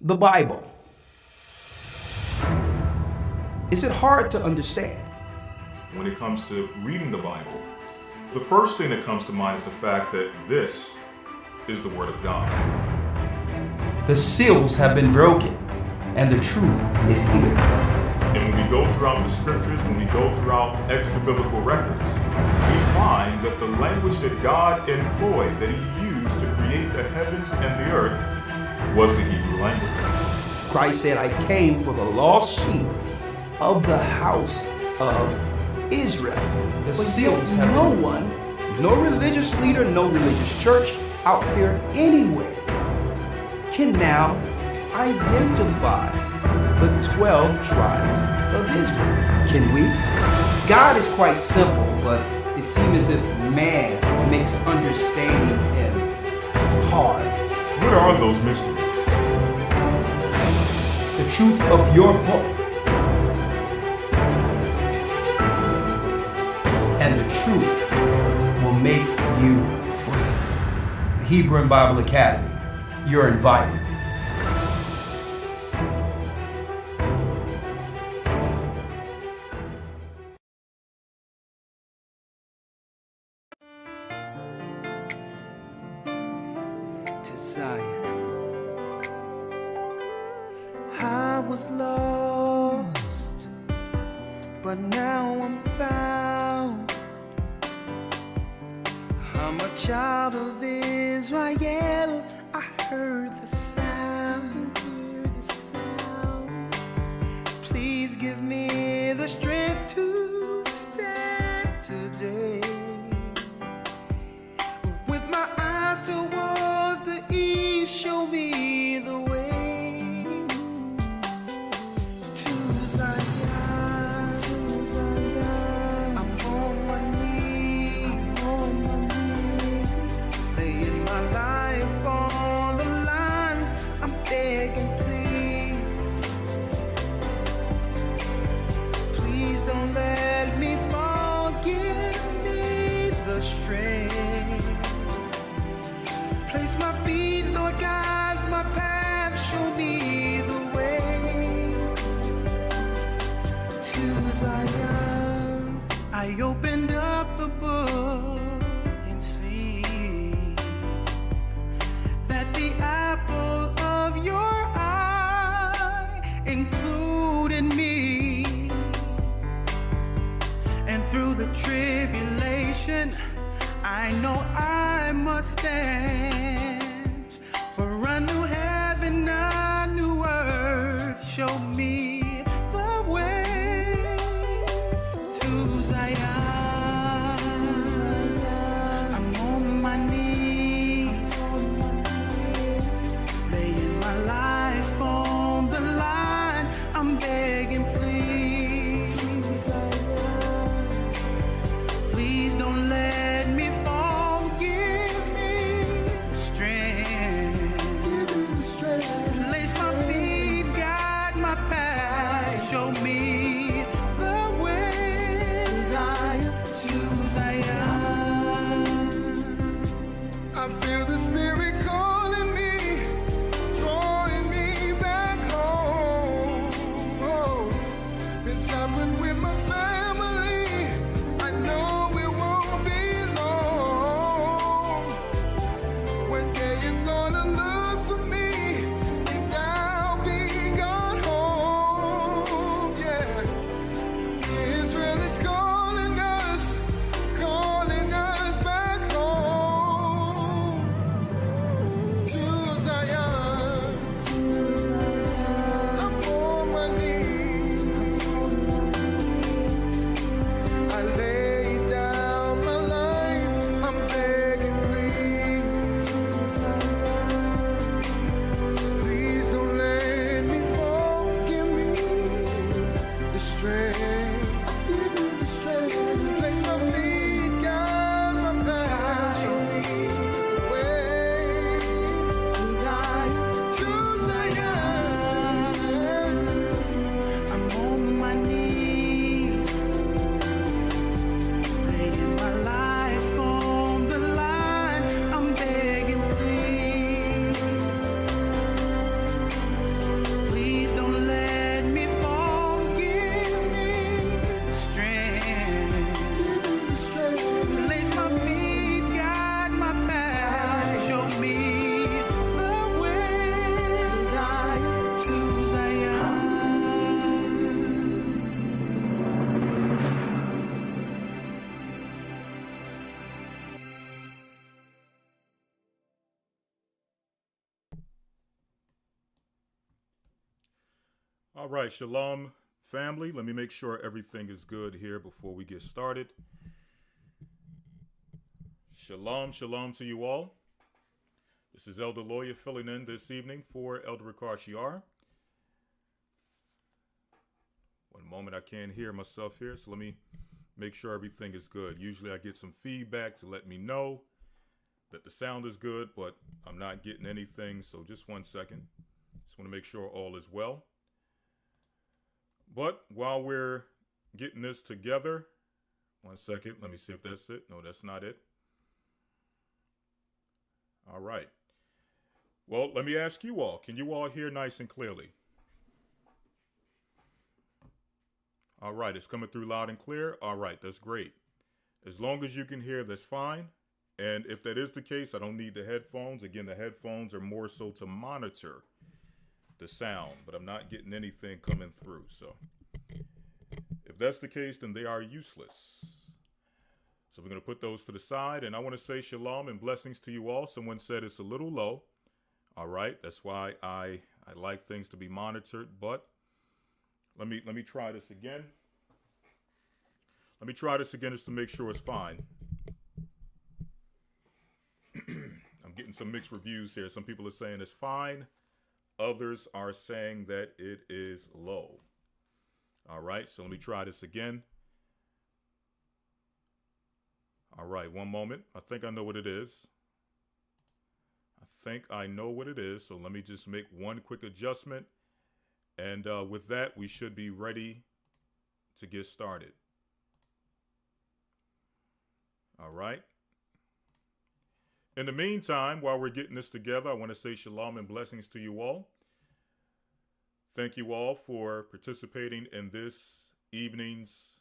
the Bible. Is it hard to understand? When it comes to reading the Bible, the first thing that comes to mind is the fact that this is the Word of God. The seals have been broken, and the truth is here. And when we go throughout the scriptures, when we go throughout extra-biblical records, we find that the language that God employed, that He used to create the heavens and the earth, was the Hebrew language. Christ said, I came for the lost sheep of the house of Israel. The seals have no one, no religious leader, no religious church out there anywhere can now identify the 12 tribes of Israel. Can we? God is quite simple, but it seems as if man makes understanding Him hard. What are those mysteries? The truth of your book and the truth will make you free. The Hebrew and Bible Academy, you're invited. To Zion. I was lost, but now I'm found. I'm a child of Israel. I heard the sound. Please give me the strength to stand today. With my eyes towards the east, show me the way to Zion. I'm on my knees, laying my life on the line. I'm begging, please don't let me fall. Give me the strength. Place my feet, Lord, guide my path. Show me the way to Zion. I opened up the book and see that the apple of your eye included me. And through the tribulation, I know I must stand for a new heaven, a new earth. Show me the way to Zion. I'm on my knees, laying my life on the line. I'm begging, please don't let me fall. Give me All right, shalom, family. Let me make sure everything is good here before we get started. Shalom, shalom to you all. This is Elder Lawyer filling in this evening for Elder YASHAYA. One moment, I can't hear myself here, so let me make sure everything is good. Usually I get some feedback to let me know that the sound is good, but I'm not getting anything, so just 1 second. Just want to make sure all is well. But while we're getting this together, 1 second, let me see if that's it. No, that's not it. All right. Well, let me ask you all, can you all hear nice and clearly? All right, it's coming through loud and clear. All right, that's great. As long as you can hear, that's fine. And if that is the case, I don't need the headphones. Again, the headphones are more so to monitor the sound, but I'm not getting anything coming through. So if that's the case, then they are useless. So we're going to put those to the side. And I want to say shalom and blessings to you all. Someone said it's a little low. All right, that's why I like things to be monitored, but let me try this again. Let me try this again just to make sure it's fine. I'm getting some mixed reviews here. Some people are saying it's fine. Others are saying that it is low. All right, so let me try this again. All right, one moment. I think I know what it is. So let me just make one quick adjustment. And with that, we should be ready to get started. All right. In the meantime, while we're getting this together, I want to say shalom and blessings to you all. Thank you all for participating in this evening's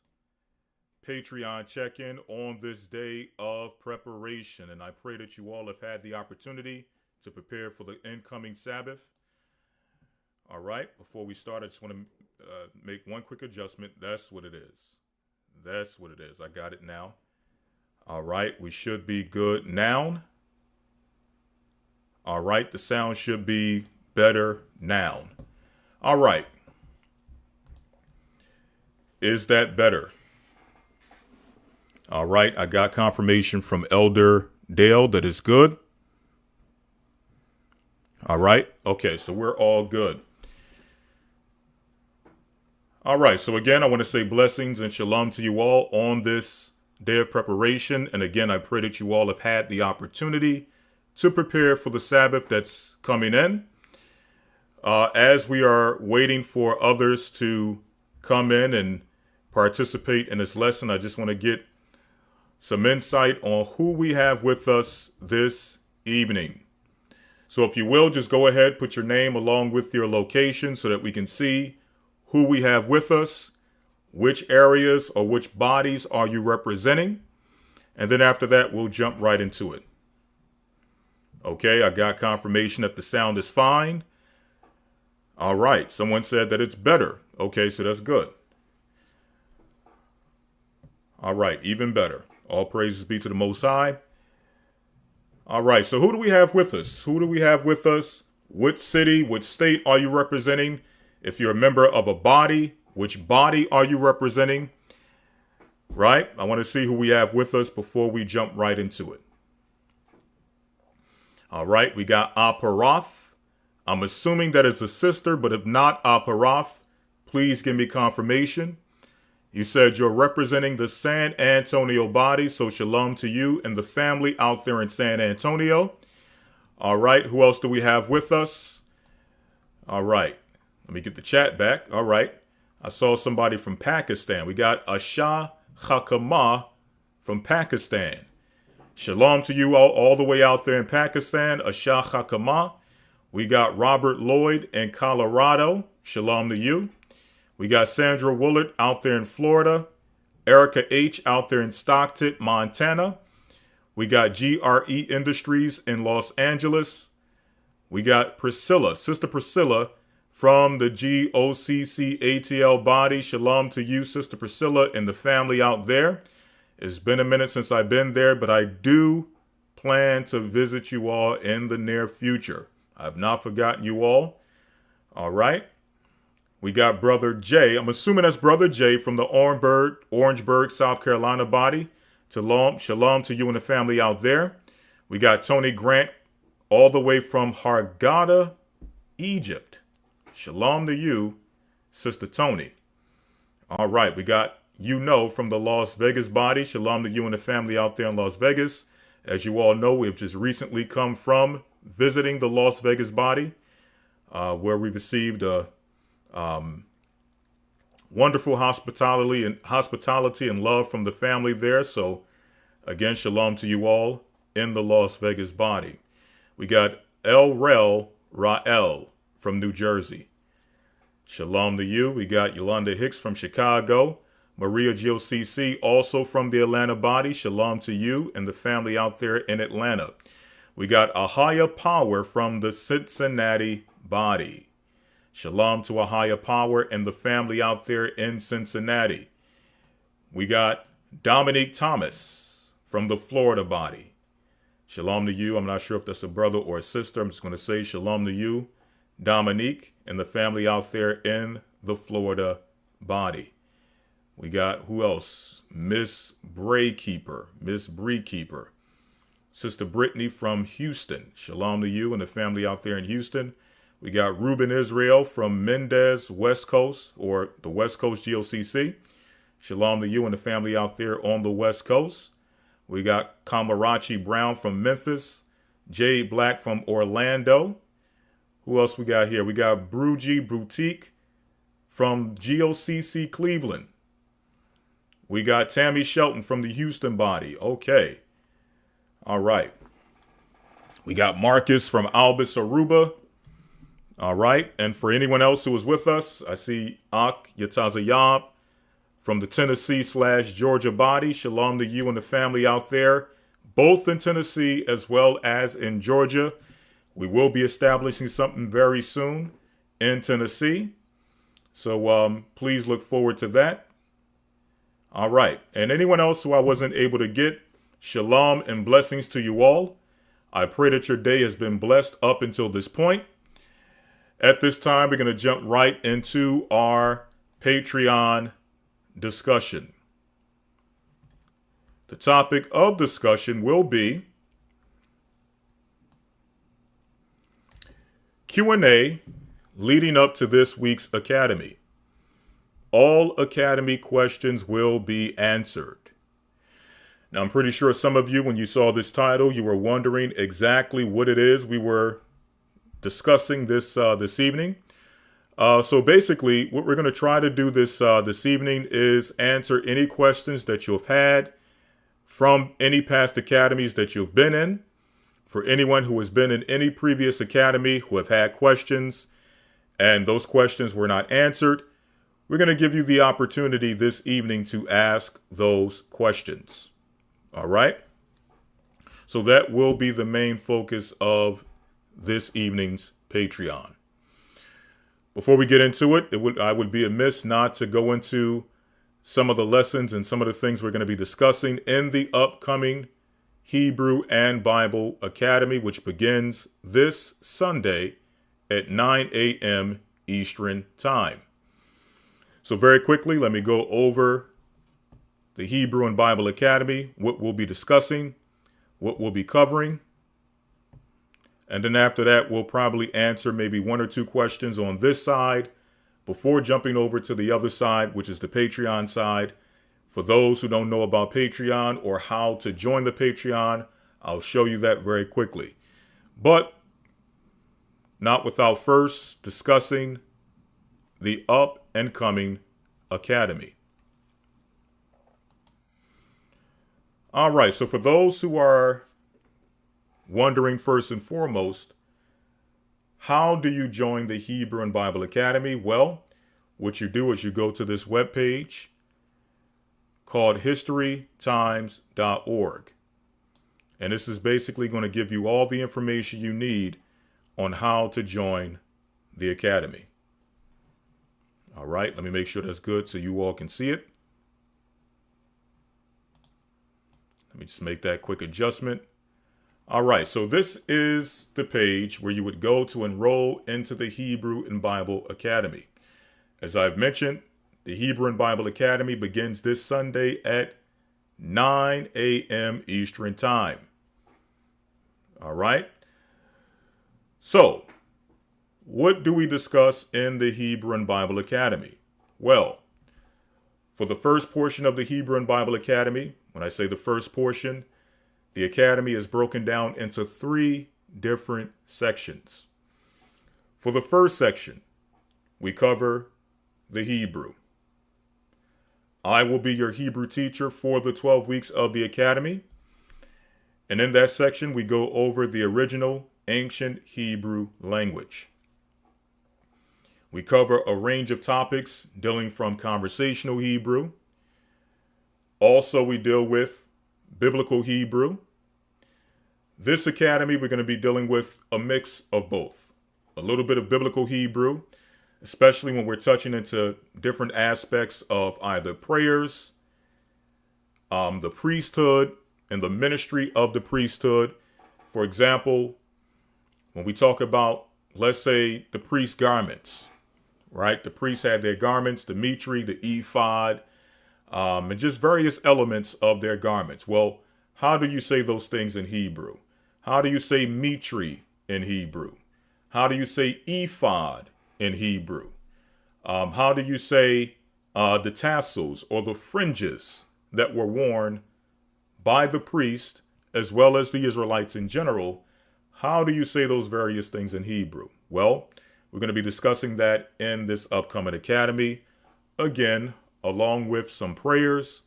Patreon check-in on this day of preparation. And I pray that you all have had the opportunity to prepare for the incoming Sabbath. All right, before we start, I just want to make one quick adjustment. That's what it is. That's what it is. I got it now. All right, we should be good now. All right, the sound should be better now. All right. Is that better? All right, I got confirmation from Elder Dale that is good. All right, okay, so we're all good. All right, so again, I want to say blessings and shalom to you all on this day of preparation. And again, I pray that you all have had the opportunity to prepare for the Sabbath that's coming in. As we are waiting for others to come in and participate in this lesson, I just want to get some insight on who we have with us this evening. So if you will, just go ahead, put your name along with your location so that we can see who we have with us, which areas or which bodies are you representing? And then after that, we'll jump right into it. Okay, I got confirmation that the sound is fine. All right, someone said that it's better. Okay, so that's good. All right, even better. All praises be to the Most High. All right, so who do we have with us? Who do we have with us? What city, what state are you representing? If you're a member of a body, which body are you representing? Right? I want to see who we have with us before we jump right into it. All right, we got Aparoth. I'm assuming that is a sister, but if not Aparoth, please give me confirmation. You said you're representing the San Antonio body, so shalom to you and the family out there in San Antonio. All right, who else do we have with us? All right, let me get the chat back. All right, I saw somebody from Pakistan. We got AHAYAH from Pakistan. Shalom to you all the way out there in Pakistan. AHAYAH. We got Robert Lloyd in Colorado. Shalom to you. We got Sandra Woolard out there in Florida. Erica H. out there in Stockton, Montana. We got GRE Industries in Los Angeles. We got Priscilla, Sister Priscilla from the GOCC ATL body. Shalom to you, Sister Priscilla, and the family out there. It's been a minute since I've been there, but I do plan to visit you all in the near future. I've not forgotten you all. All right. We got Brother Jay. I'm assuming that's Brother Jay from the Orangeburg, South Carolina body. Shalom to you and the family out there. We got Tony Grant all the way from Hurghada, Egypt. Shalom to you, Sister Tony. All right, we got from the Las Vegas body. Shalom to you and the family out there in Las Vegas. As you all know, we've just recently come from visiting the Las Vegas body, where we received a wonderful hospitality and love from the family there. So again, shalom to you all in the Las Vegas body. We got El Rael from New Jersey. Shalom to you. We got Yolanda Hicks from Chicago. Maria GOCC also from the Atlanta body. Shalom to you and the family out there in Atlanta. We got AHAYAH Power from the Cincinnati body. Shalom to AHAYAH Power and the family out there in Cincinnati. We got Dominique Thomas from the Florida body. Shalom to you. I'm not sure if that's a brother or a sister. I'm just going to say shalom to you, Dominique, and the family out there in the Florida body. We got, who else? Miss Breekeeper. Sister Brittany from Houston. Shalom to you and the family out there in Houston. We got Ruben Israel from Mendez, West Coast, or the West Coast GOCC. Shalom to you and the family out there on the West Coast. We got Kamarachi Brown from Memphis. Jade Black from Orlando. Who else we got here? We got Bruji Boutique from GOCC Cleveland. We got Tammy Shelton from the Houston body. Okay. All right. We got Marcus from Albus, Aruba. All right. And for anyone else who was with us, I see AHAYAH from the Tennessee/Georgia body. Shalom to you and the family out there, both in Tennessee as well as in Georgia. We will be establishing something very soon in Tennessee. So please look forward to that. All right. And anyone else who I wasn't able to get, shalom and blessings to you all. I pray that your day has been blessed up until this point. At this time, we're going to jump right into our Patreon discussion. The topic of discussion will be Q&A leading up to this week's Academy. All Academy questions will be answered. Now, I'm pretty sure some of you, when you saw this title, you were wondering exactly what it is we were discussing this evening. So basically, what we're going to try to do this evening is answer any questions that you've had from any past academies that you've been in. For anyone who has been in any previous academy who have had questions and those questions were not answered, we're going to give you the opportunity this evening to ask those questions. All right? So that will be the main focus of this evening's Patreon. Before we get into it, I would be amiss not to go into some of the lessons and some of the things we're going to be discussing in the upcoming Hebrew and Bible Academy, which begins this Sunday at 9 a.m. Eastern Time. So very quickly, let me go over the Hebrew and Bible Academy, what we'll be discussing, what we'll be covering. And then after that, we'll probably answer maybe one or two questions on this side before jumping over to the other side, which is the Patreon side. For those who don't know about Patreon or how to join the Patreon, I'll show you that very quickly. But not without first discussing the up and coming Academy. All right, so for those who are wondering first and foremost, how do you join the Hebrew and Bible Academy? Well, what you do is you go to this webpage called historytimes.org. And this is basically going to give you all the information you need on how to join the Academy. All right, let me make sure that's good so you all can see it. Let me just make that quick adjustment. All right, so this is the page where you would go to enroll into the Hebrew and Bible Academy. As I've mentioned, the Hebrew and Bible Academy begins this Sunday at 9 a.m. Eastern Time. All right. So, what do we discuss in the Hebrew and Bible Academy? Well, for the first portion of the Hebrew and Bible Academy, when I say the first portion, the Academy is broken down into 3 different sections. For the first section, we cover the Hebrew. I will be your Hebrew teacher for the 12 weeks of the Academy. And in that section, we go over the original ancient Hebrew language. We cover a range of topics dealing from conversational Hebrew. Also, we deal with biblical Hebrew. This academy, we're going to be dealing with a mix of both. A little bit of biblical Hebrew, especially when we're touching into different aspects of either prayers, the priesthood, and the ministry of the priesthood. For example, when we talk about, let's say, the priest's garments, right? The priests had their garments, the mitre, the ephod, and just various elements of their garments. Well, how do you say those things in Hebrew? How do you say mitre in Hebrew? How do you say ephod in Hebrew? How do you say the tassels or the fringes that were worn by the priest as well as the Israelites in general? How do you say those various things in Hebrew? Well, we're going to be discussing that in this upcoming academy, again, along with some prayers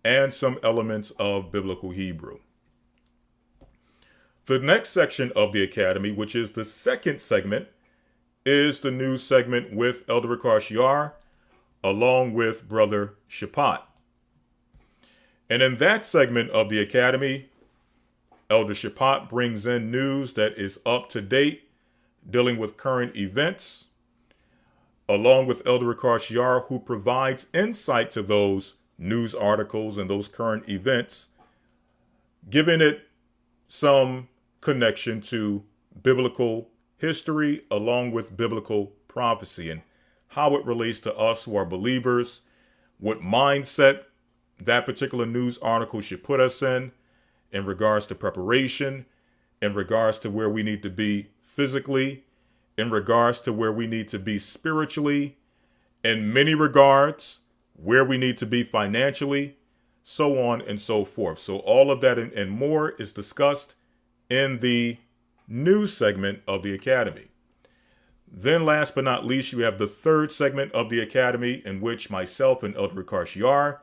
and some elements of biblical Hebrew. The next section of the academy, which is the second segment, is the news segment with Elder YASHAYA along with Brother Shapat. And in that segment of the academy, Elder Shapat brings in news that is up to date, dealing with current events, along with Elder YASHAYA, who provides insight to those news articles and those current events, giving it some connection to biblical history along with biblical prophecy and how it relates to us who are believers, what mindset that particular news article should put us in regards to preparation, in regards to where we need to be physically, in regards to where we need to be spiritually, in many regards, where we need to be financially, so on and so forth. So all of that and more is discussed in the news segment of the academy. Then last but not least, you have the third segment of the academy, in which myself and Elder YASHAYA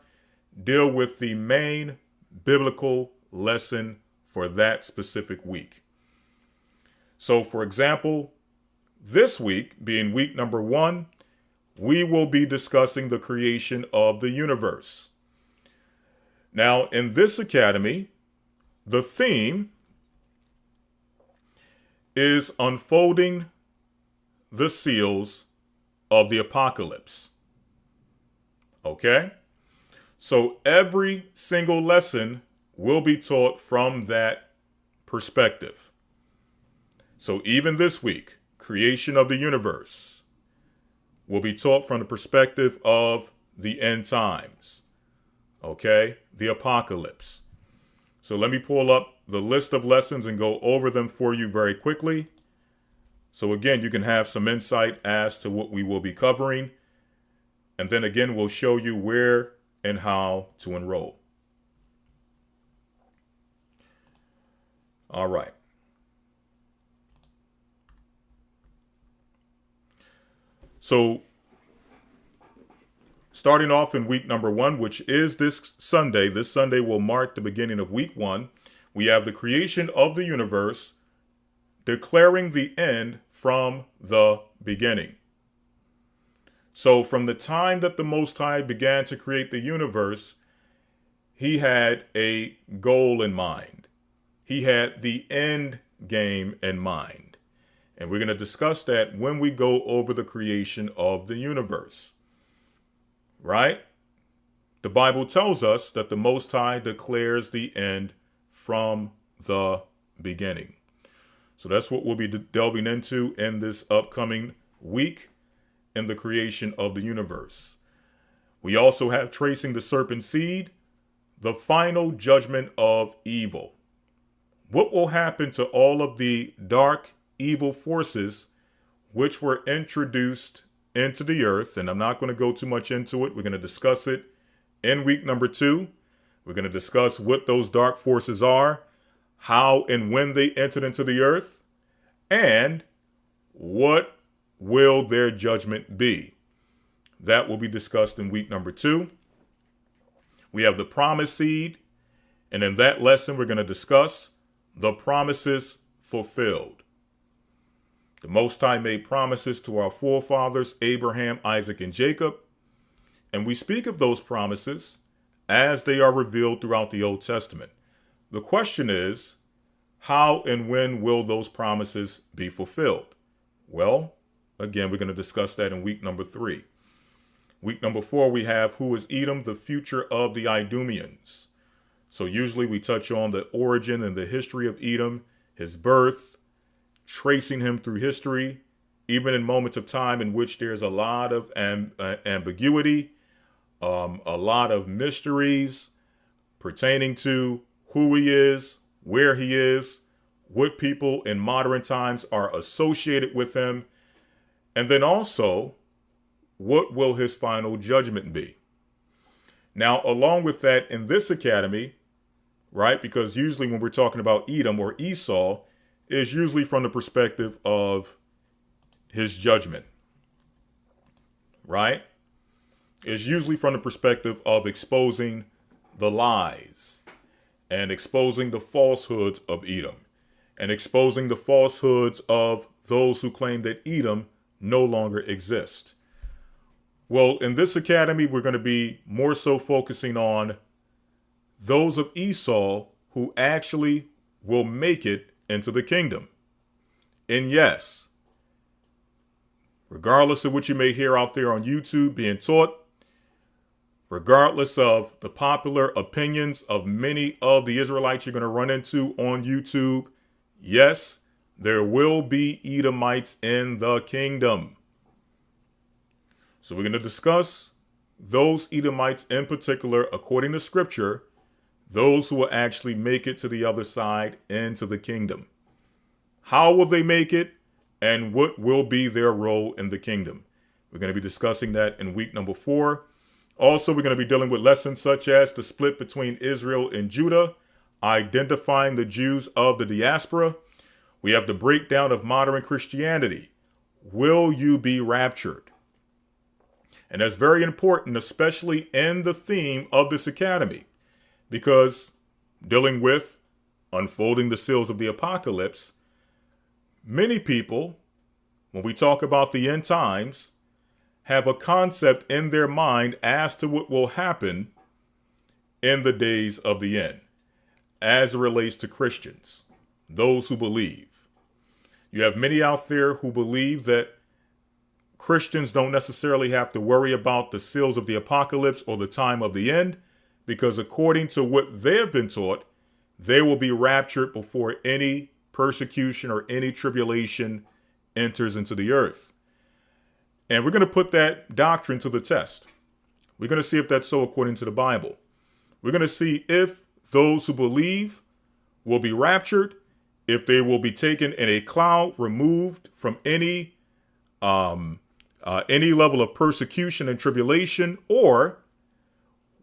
deal with the main biblical lesson for that specific week. So for example, this week, being week number 1, we will be discussing the creation of the universe. Now, in this academy, the theme is unfolding the seals of the apocalypse. Okay? So every single lesson will be taught from that perspective. So even this week, creation of the universe will be taught from the perspective of the end times. Okay? The apocalypse. So let me pull up the list of lessons and go over them for you very quickly. So again, you can have some insight as to what we will be covering. And then again, we'll show you where and how to enroll. All right. So starting off in week number 1, which is this Sunday will mark the beginning of week 1. We have the creation of the universe, declaring the end from the beginning. So from the time that the Most High began to create the universe, he had a goal in mind. He had the end game in mind. And we're going to discuss that when we go over the creation of the universe. Right? The Bible tells us that the Most High declares the end from the beginning. So that's what we'll be delving into in this upcoming week. in the creation of the universe. We also have tracing the serpent seed, the final judgment of evil. What will happen to all of the dark, evil forces which were introduced into the earth? And I'm not going to go too much into it. We're going to discuss it in week number 2. We're going to discuss what those dark forces are, how and when they entered into the earth, and what will their judgment be. That will be discussed in week number 2. We have the promise seed, and in that lesson, we're going to discuss the promises fulfilled. The Most High made promises to our forefathers, Abraham, Isaac, and Jacob, and we speak of those promises as they are revealed throughout the Old Testament. The question is, how and when will those promises be fulfilled? Well, again, we're going to discuss that in week number 3. Week number 4, we have who is Edom, the future of the Idumeans. So usually we touch on the origin and the history of Edom, his birth, tracing him through history, even in moments of time in which there's a lot of ambiguity, a lot of mysteries pertaining to who he is, where he is, what people in modern times are associated with him, and then also, what will his final judgment be? Now, along with that, in this academy, right, because usually when we're talking about Edom or Esau, is usually from the perspective of his judgment, right? Is usually from the perspective of exposing the lies and exposing the falsehoods of Edom and exposing the falsehoods of those who claim that Edom no longer exists. Well, in this academy, we're going to be more so focusing on those of Esau who actually will make it into the kingdom. And yes, regardless of what you may hear out there on YouTube being taught, regardless of the popular opinions of many of the Israelites you're going to run into on YouTube, yes, there will be Edomites in the kingdom. So we're going to discuss those Edomites in particular, according to scripture, those who will actually make it to the other side into the kingdom. How will they make it, and what will be their role in the kingdom? We're going to be discussing that in week number 4. Also, we're going to be dealing with lessons such as the split between Israel and Judah, identifying the Jews of the diaspora. We have the breakdown of modern Christianity. Will you be raptured? And that's very important, especially in the theme of this academy, because dealing with unfolding the seals of the apocalypse, many people, when we talk about the end times, have a concept in their mind as to what will happen in the days of the end, as it relates to Christians, those who believe. You have many out there who believe that Christians don't necessarily have to worry about the seals of the apocalypse or the time of the end, because according to what they have been taught, they will be raptured before any persecution or any tribulation enters into the earth. And we're going to put that doctrine to the test. We're going to see if that's so according to the Bible. We're going to see if those who believe will be raptured, if they will be taken in a cloud, removed from any level of persecution and tribulation, or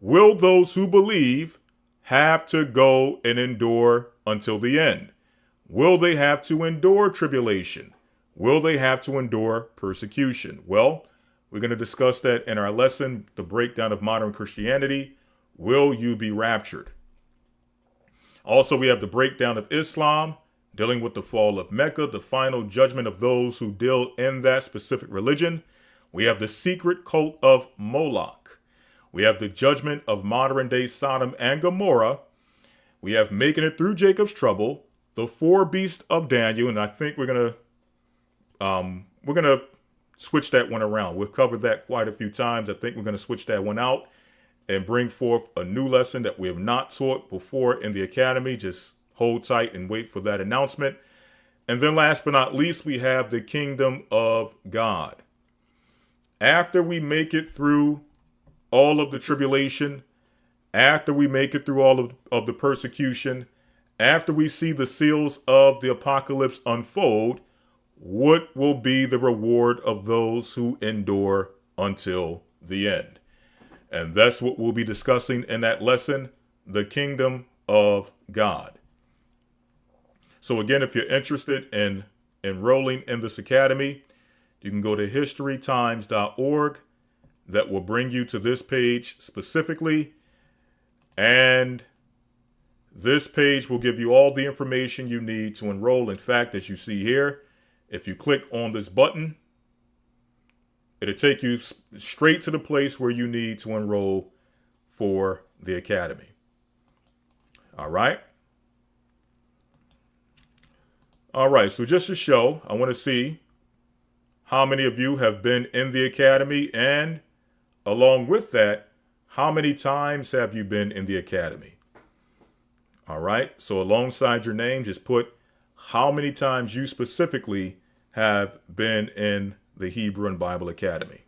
will those who believe have to go and endure until the end? Will they have to endure tribulation? Will they have to endure persecution? Well, we're going to discuss that in our lesson, The Breakdown of Modern Christianity. Will you be raptured? Also, we have the breakdown of Islam, dealing with the fall of Mecca, the final judgment of those who deal in that specific religion. We have the secret cult of Moloch. We have the judgment of modern day Sodom and Gomorrah. We have making it through Jacob's trouble, the 4 beasts of Daniel, and I think we're gonna switch that one around. We've covered that quite a few times. I think we're gonna switch that one out and bring forth a new lesson that we have not taught before in the academy. Just hold tight and wait for that announcement. And then last but not least, we have the kingdom of God. after we make it through all of the tribulation, after we make it through all of the persecution, after we see the seals of the apocalypse unfold, what will be the reward of those who endure until the end? And that's what we'll be discussing in that lesson, the kingdom of God. So again, if you're interested in enrolling in this academy, you can go to historytimes.org. That will bring you to this page specifically. And this page will give you all the information you need to enroll. In fact, as you see here, if you click on this button, it'll take you straight to the place where you need to enroll for the academy. All right. All right. So just to show, I want to see how many of you have been in the academy, and along with that, how many times have you been in the academy? All right. So alongside your name, just put how many times you specifically have been in the Hebrew and Bible Academy.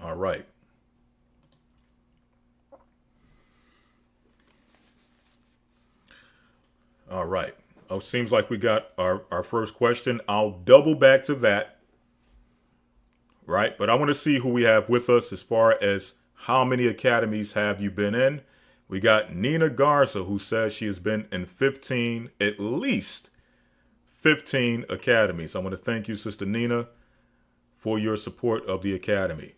All right. All right. Oh, seems like we got our first question. I'll double back to that. Right. But I want to see who we have with us as far as how many academies have you been in. We got Nina Garza, who says she has been in 15, at least 15 academies. I want to thank you, Sister Nina, for your support of the academy.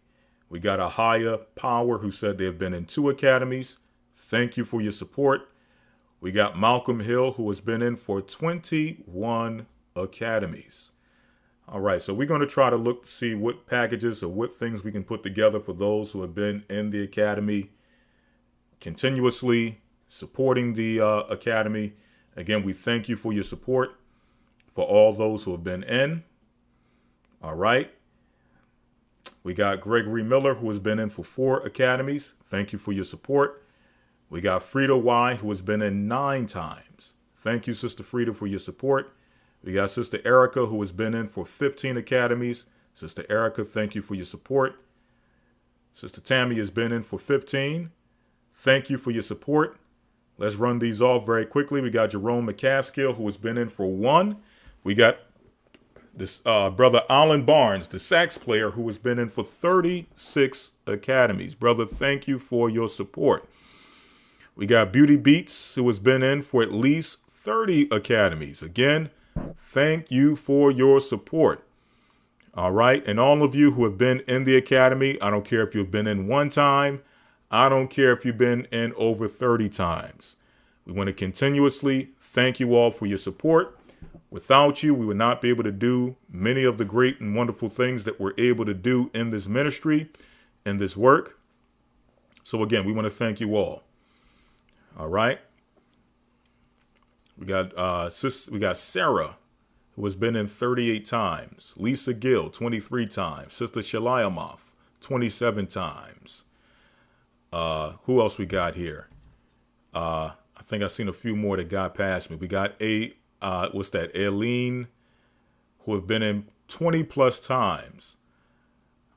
We got AHAYAH Power, who said they have been in 2 academies. Thank you for your support. We got Malcolm Hill, who has been in for 21 academies. All right, so we're going to try to look to see what packages or what things we can put together for those who have been in the academy, continuously supporting the academy. Again, we thank you for your support for all those who have been in. All right. We got Gregory Miller, who has been in for 4 academies. Thank you for your support. We got Frida Y, who has been in 9 times. Thank you, Sister Frida, for your support. We got Sister Erica, who has been in for 15 academies. Sister Erica, thank you for your support. Sister Tammy has been in for 15. Thank you for your support. Let's run these off very quickly. We got Jerome McCaskill, who has been in for 1. We got this Brother Alan Barnes, the sax player, who has been in for 36 academies. Brother, thank you for your support. We got Beauty Beats, who has been in for at least 30 academies. Again, thank you for your support. All right. And all of you who have been in the academy, I don't care if you've been in 1 time. I don't care if you've been in over 30 times. We want to continuously thank you all for your support. Without you, we would not be able to do many of the great and wonderful things that we're able to do in this ministry, in this work. So again, we want to thank you all. All right. We got Sarah, who has been in 38 times. Lisa Gill, 23 times. Sister Shaliamoth, 27 times. Who else we got here? I think I've seen a few more that got past me. We got Aileen, who have been in 20 plus times.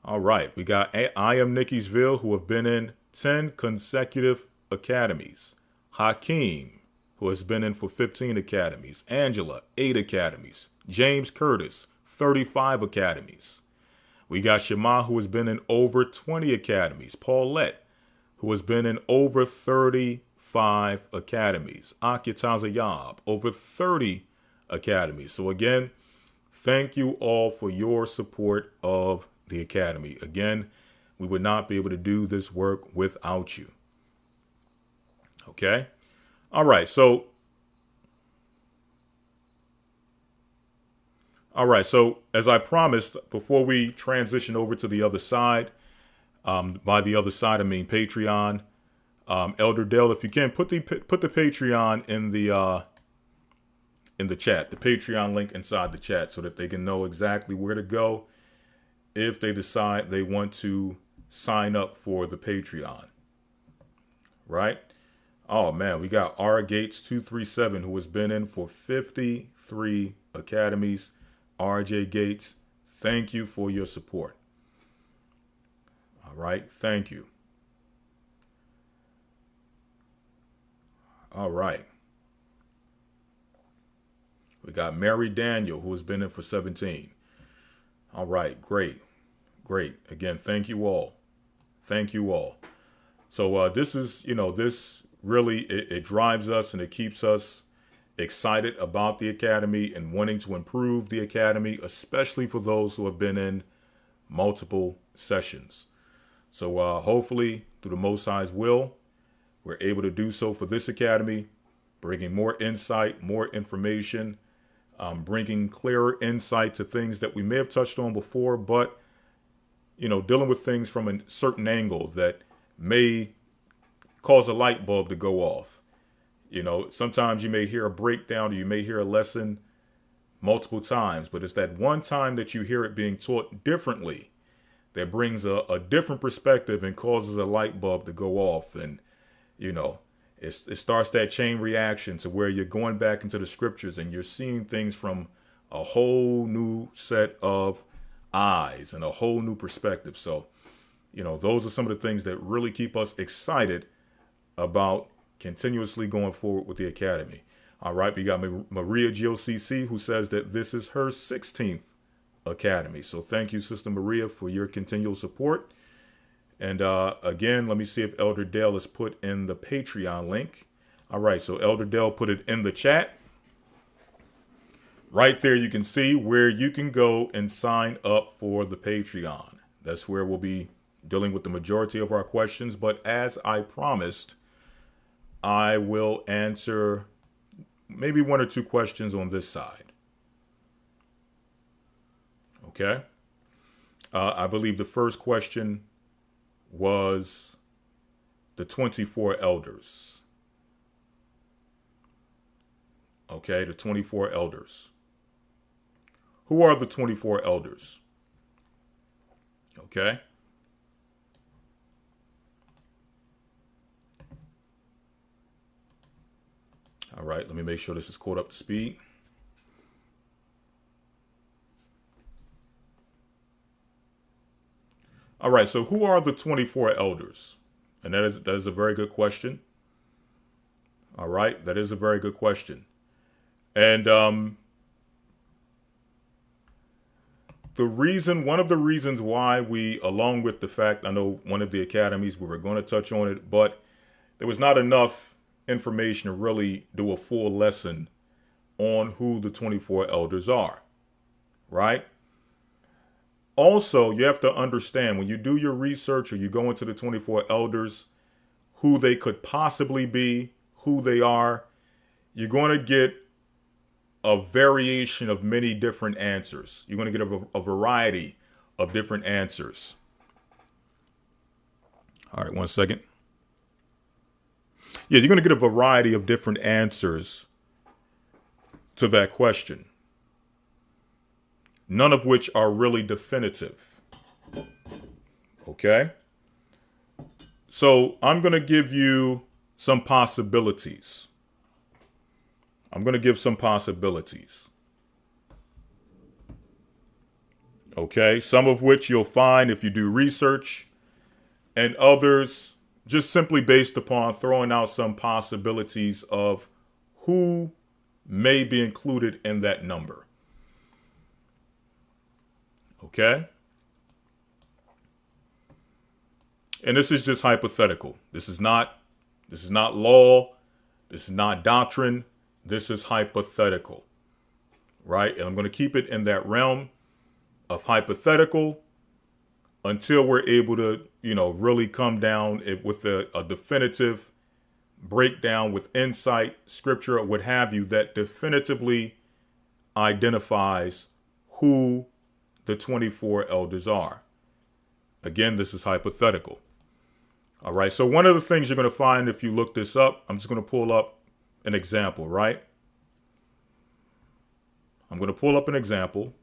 All right. We got I Am Nickiesville, who have been in 10 consecutive academies. Hakeem, who has been in for 15 academies. Angela, 8 academies. James Curtis, 35 academies. We got Shema, who has been in over 20 academies. Paulette, who has been in over 35 academies. Akitazayab, over 30 academies. So again, thank you all for your support of the academy. Again, we would not be able to do this work without you. Okay. All right. So as I promised, before we transition over to the other side, by the other side, I mean Patreon, Elder Dale, if you can put the Patreon in the chat, the Patreon link inside the chat, so that they can know exactly where to go if they decide they want to sign up for the Patreon. Right? Oh man, we got R Gates 237 who has been in for 53 academies. RJ Gates, thank you for your support. All right, thank you. All right. We got Mary Daniel who has been in for 17. All right, great. Great. Again, thank you all. Thank you all. So this is, this really, it drives us and it keeps us excited about the Academy and wanting to improve the Academy, especially for those who have been in multiple sessions. So hopefully, through the Most High's will, we're able to do so for this Academy, bringing more insight, more information, bringing clearer insight to things that we may have touched on before, but, dealing with things from a certain angle that may cause a light bulb to go off. Sometimes you may hear a breakdown or you may hear a lesson multiple times, but it's that one time that you hear it being taught differently that brings a different perspective and causes a light bulb to go off. And, it starts that chain reaction to where you're going back into the scriptures and you're seeing things from a whole new set of eyes and a whole new perspective. So, those are some of the things that really keep us excited about continuously going forward with the Academy. All right, we got Maria GOCC who says that this is her 16th Academy. So thank you, Sister Maria, for your continual support. And again, let me see if Elder Dale has put in the Patreon link. All right, so Elder Dale put it in the chat. Right there, you can see where you can go and sign up for the Patreon. That's where we'll be dealing with the majority of our questions. But as I promised, I will answer maybe one or two questions on this side. Okay. I believe the first question was the 24 elders. Okay, the 24 elders. Who are the 24 elders? Okay. All right, let me make sure this is caught up to speed. All right, so who are the 24 elders? And that is a very good question. All right, that is a very good question. And one of the reasons why we, along with the fact, I know one of the academies, we were going to touch on it, but there was not enough information to really do a full lesson on who the 24 elders are, right? Also, you have to understand when you do your research or you go into the 24 elders, who they could possibly be, who they are, you're going to get a variation of many different answers. You're going to get a variety of different answers. All right, one second. Yeah, you're going to get a variety of different answers to that question, none of which are really definitive. Okay? So I'm going to give you some possibilities. I'm going to give some possibilities. Okay? Some of which you'll find if you do research, and others just simply based upon throwing out some possibilities of who may be included in that number. Okay? And this is just hypothetical. This is not law. This is not doctrine. This is hypothetical. Right? And I'm going to keep it in that realm of hypothetical until we're able to, really come down with a definitive breakdown with insight, scripture, or what have you, that definitively identifies who the 24 elders are. Again, this is hypothetical. All right. So one of the things you're going to find if you look this up, I'm just going to pull up an example, right? I'm going to pull up an example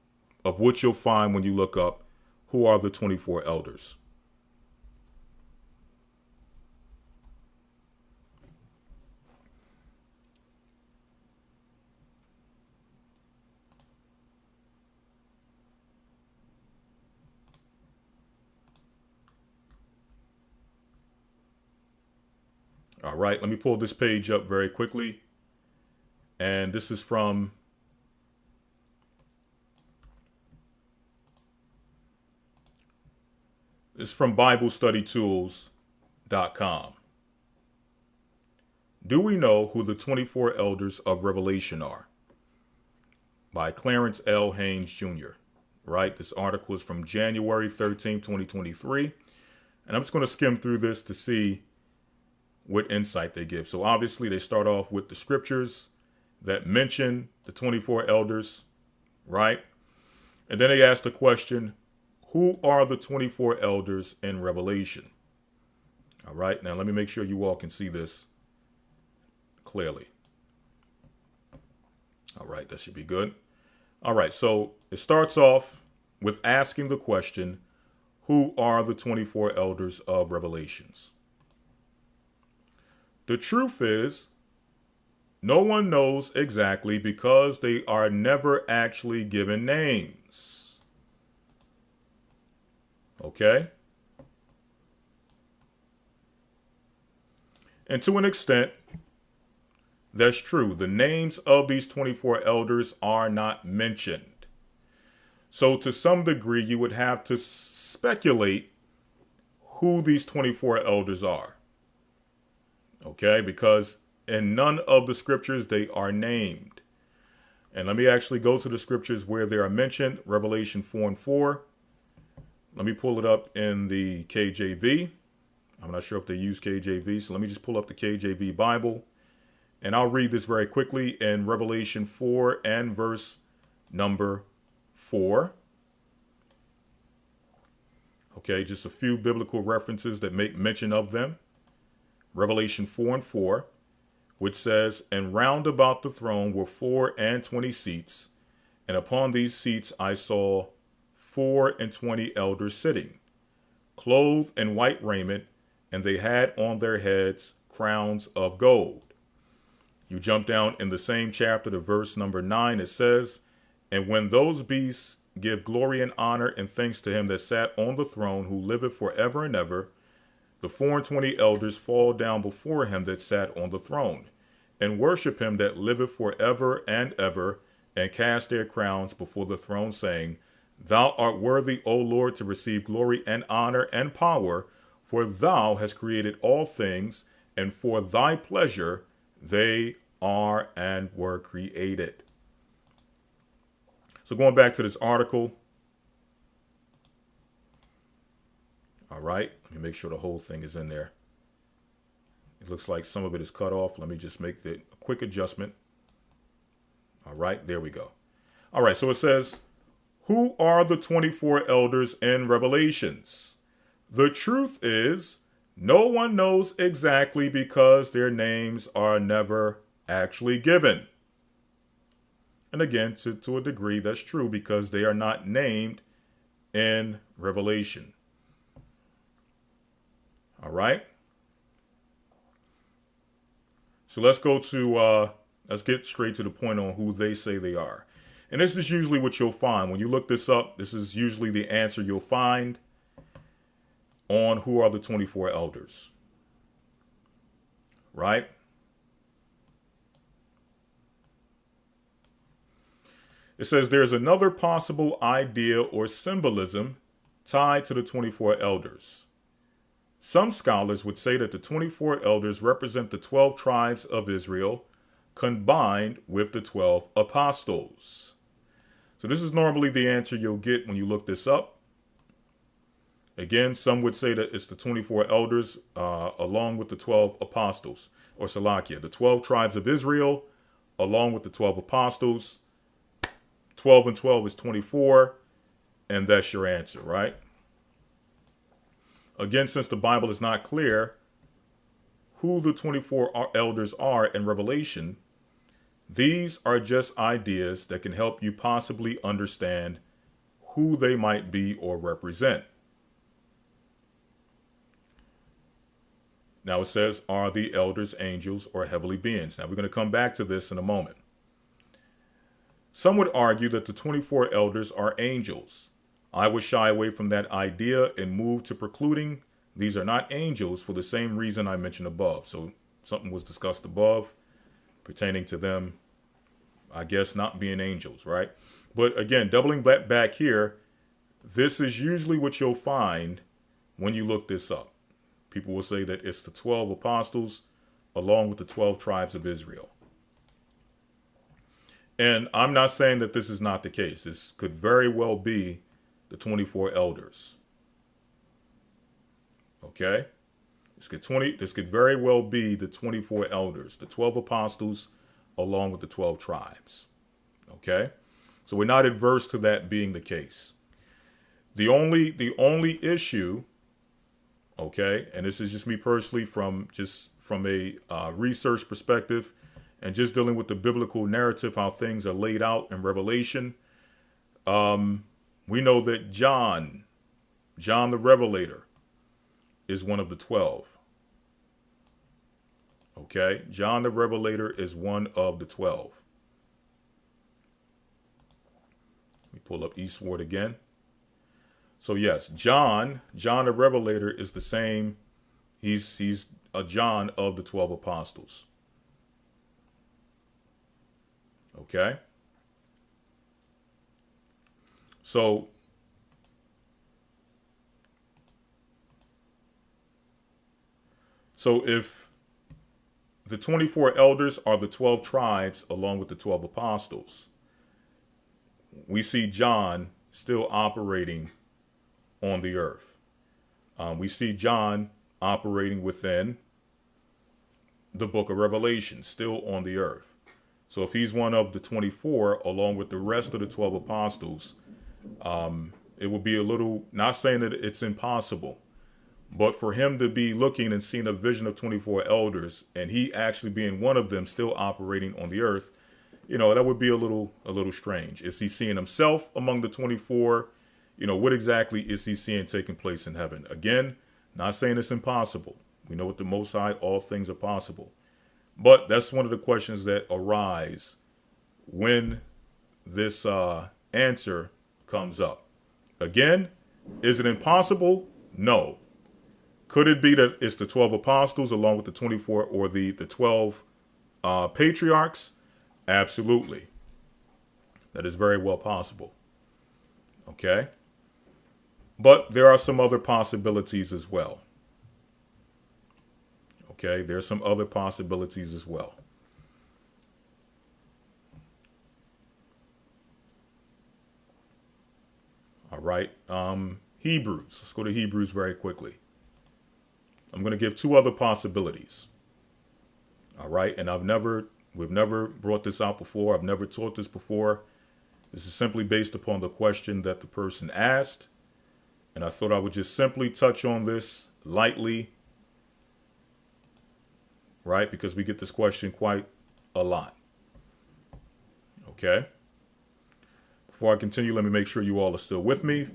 of what you'll find when you look up who are the 24 elders? All right, let me pull this page up very quickly. And this is from BibleStudyTools.com. Do we know who the 24 elders of Revelation are? By Clarence L. Haynes Jr. Right? This article is from January 13, 2023. And I'm just going to skim through this to see what insight they give. So obviously they start off with the scriptures that mention the 24 elders, right? And then they ask the question, who are the 24 elders in Revelation? All right, now let me make sure you all can see this clearly. All right, that should be good. All right, so it starts off with asking the question, who are the 24 elders of Revelations? The truth is, no one knows exactly because they are never actually given names. Okay? And to an extent, that's true. The names of these 24 elders are not mentioned. So to some degree, you would have to speculate who these 24 elders are. Okay, because in none of the scriptures they are named. And let me actually go to the scriptures where they are mentioned. Revelation 4:4. Let me pull it up in the KJV. I'm not sure if they use KJV, so let me just pull up the KJV Bible. And I'll read this very quickly in Revelation 4 and verse number 4. Okay, just a few biblical references that make mention of them. Revelation 4:4, which says, and round about the throne were 24 seats, and upon these seats I saw 24 elders sitting, clothed in white raiment, and they had on their heads crowns of gold. You jump down in the same chapter to verse number 9, it says, and when those beasts give glory and honor and thanks to him that sat on the throne, who liveth forever and ever, the 24 elders fall down before him that sat on the throne, and worship him that liveth forever and ever, and cast their crowns before the throne, saying, thou art worthy, O Lord, to receive glory and honor and power, for thou hast created all things, and for thy pleasure they are and were created. So going back to this article. All right, let me make sure the whole thing is in there. It looks like some of it is cut off. Let me just make a quick adjustment. All right, there we go. All right, so it says, who are the 24 elders in Revelations? The truth is, no one knows exactly because their names are never actually given. And again, to a degree, that's true because they are not named in Revelation. All right. So let's go to, let's get straight to the point on who they say they are. And this is usually what you'll find. When you look this up, this is usually the answer you'll find on who are the 24 elders. Right? It says there's another possible idea or symbolism tied to the 24 elders. Some scholars would say that the 24 elders represent the 12 tribes of Israel combined with the 12 apostles. So this is normally the answer you'll get when you look this up. Again, some would say that it's the 24 elders along with the 12 apostles, or Salakia, the 12 tribes of Israel along with the 12 apostles. 12 and 12 is 24, and that's your answer, right? Again, since the Bible is not clear who the 24 elders are in Revelation, these are just ideas that can help you possibly understand who they might be or represent. Now it says, are the elders angels or heavenly beings? Now we're going to come back to this in a moment. Some would argue that the 24 elders are angels. I would shy away from that idea and move to precluding these are not angels for the same reason I mentioned above. So something was discussed above pertaining to them, I guess, not being angels, right? But again, doubling back here, this is usually what you'll find when you look this up. People will say that it's the 12 apostles along with the 12 tribes of Israel. And I'm not saying that this is not the case. This could very well be the 24 elders. Okay? This could very well be the 24 elders, the 12 apostles along with the 12 tribes. Okay? So we're not adverse to that being the case. The only issue, okay, and this is just me personally from a research perspective and just dealing with the biblical narrative, how things are laid out in Revelation. We know that John the Revelator, is one of the 12. Okay, John the Revelator is one of the 12. Let me pull up Eastward again. So yes, John the Revelator is the same. He's a John of the 12 apostles. Okay. So if the 24 elders are the 12 tribes along with the 12 apostles, we see John still operating on the earth. We see John operating within the book of Revelation, still on the earth. So if he's one of the 24, along with the rest of the 12 apostles, it would be a little, not saying that it's impossible, but for him to be looking and seeing a vision of 24 elders and he actually being one of them still operating on the earth, that would be a little strange. Is he seeing himself among the 24? What exactly is he seeing taking place in heaven? Again, not saying it's impossible. We know with the Most High, all things are possible. But that's one of the questions that arise when this answer comes up. Again, is it impossible? No. Could it be that it's the 12 apostles along with the 24 or the 12 patriarchs? Absolutely. That is very well possible. Okay. But there are some other possibilities as well. Okay, there's some other possibilities as well. All right, Hebrews. Let's go to Hebrews very quickly. I'm going to give two other possibilities. All right, and we've never brought this out before. I've never taught this before. This is simply based upon the question that the person asked. And I thought I would just simply touch on this lightly. Right? Because we get this question quite a lot. Okay. Before I continue, let me make sure you all are still with me.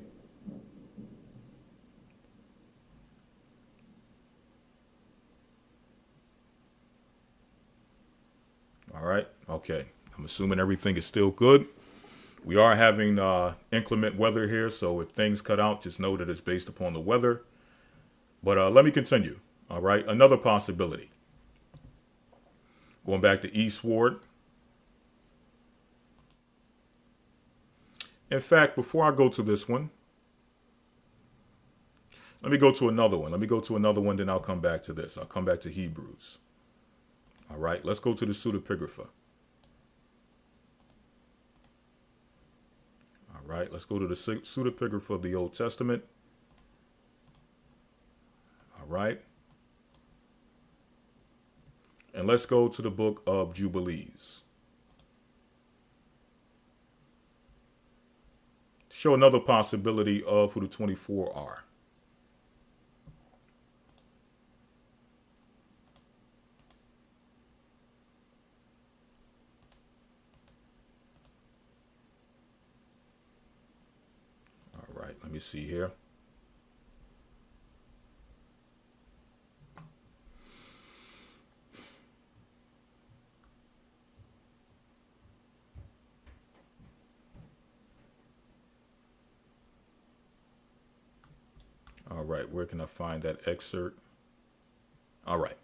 All right. Okay. I'm assuming everything is still good. We are having inclement weather here, so if things cut out, just know that it's based upon the weather. But let me continue. All right. Another possibility. Going back to Eastward. In fact, before I go to this one, let me go to another one. Then I'll come back to this. I'll come back to Hebrews. All right, let's go to the pseudepigrapha. All right, let's go to the pseudepigrapha of the Old Testament. All right. And let's go to the book of Jubilees. Show another possibility of who the 24 are. let me see here. All right, where can I find that excerpt? All right.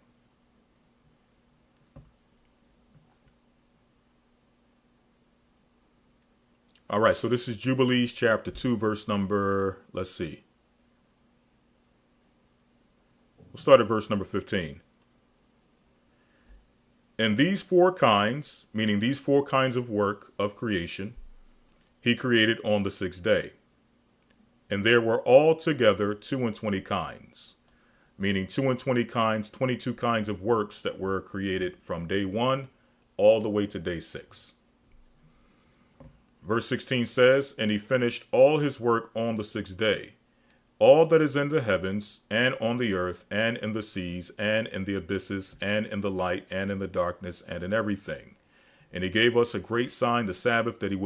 All right, so this is Jubilees chapter 2, verse number, let's see. We'll start at verse number 15. And these four kinds, meaning these four kinds of work of creation, he created on the sixth day. And there were altogether 22 kinds, meaning 22 kinds, 22 kinds of works that were created from day 1 all the way to day 6. Verse 16 says, and he finished all his work on the sixth day. All that is in the heavens and on the earth and in the seas and in the abysses and in the light and in the darkness and in everything. And he gave us a great sign, the Sabbath, that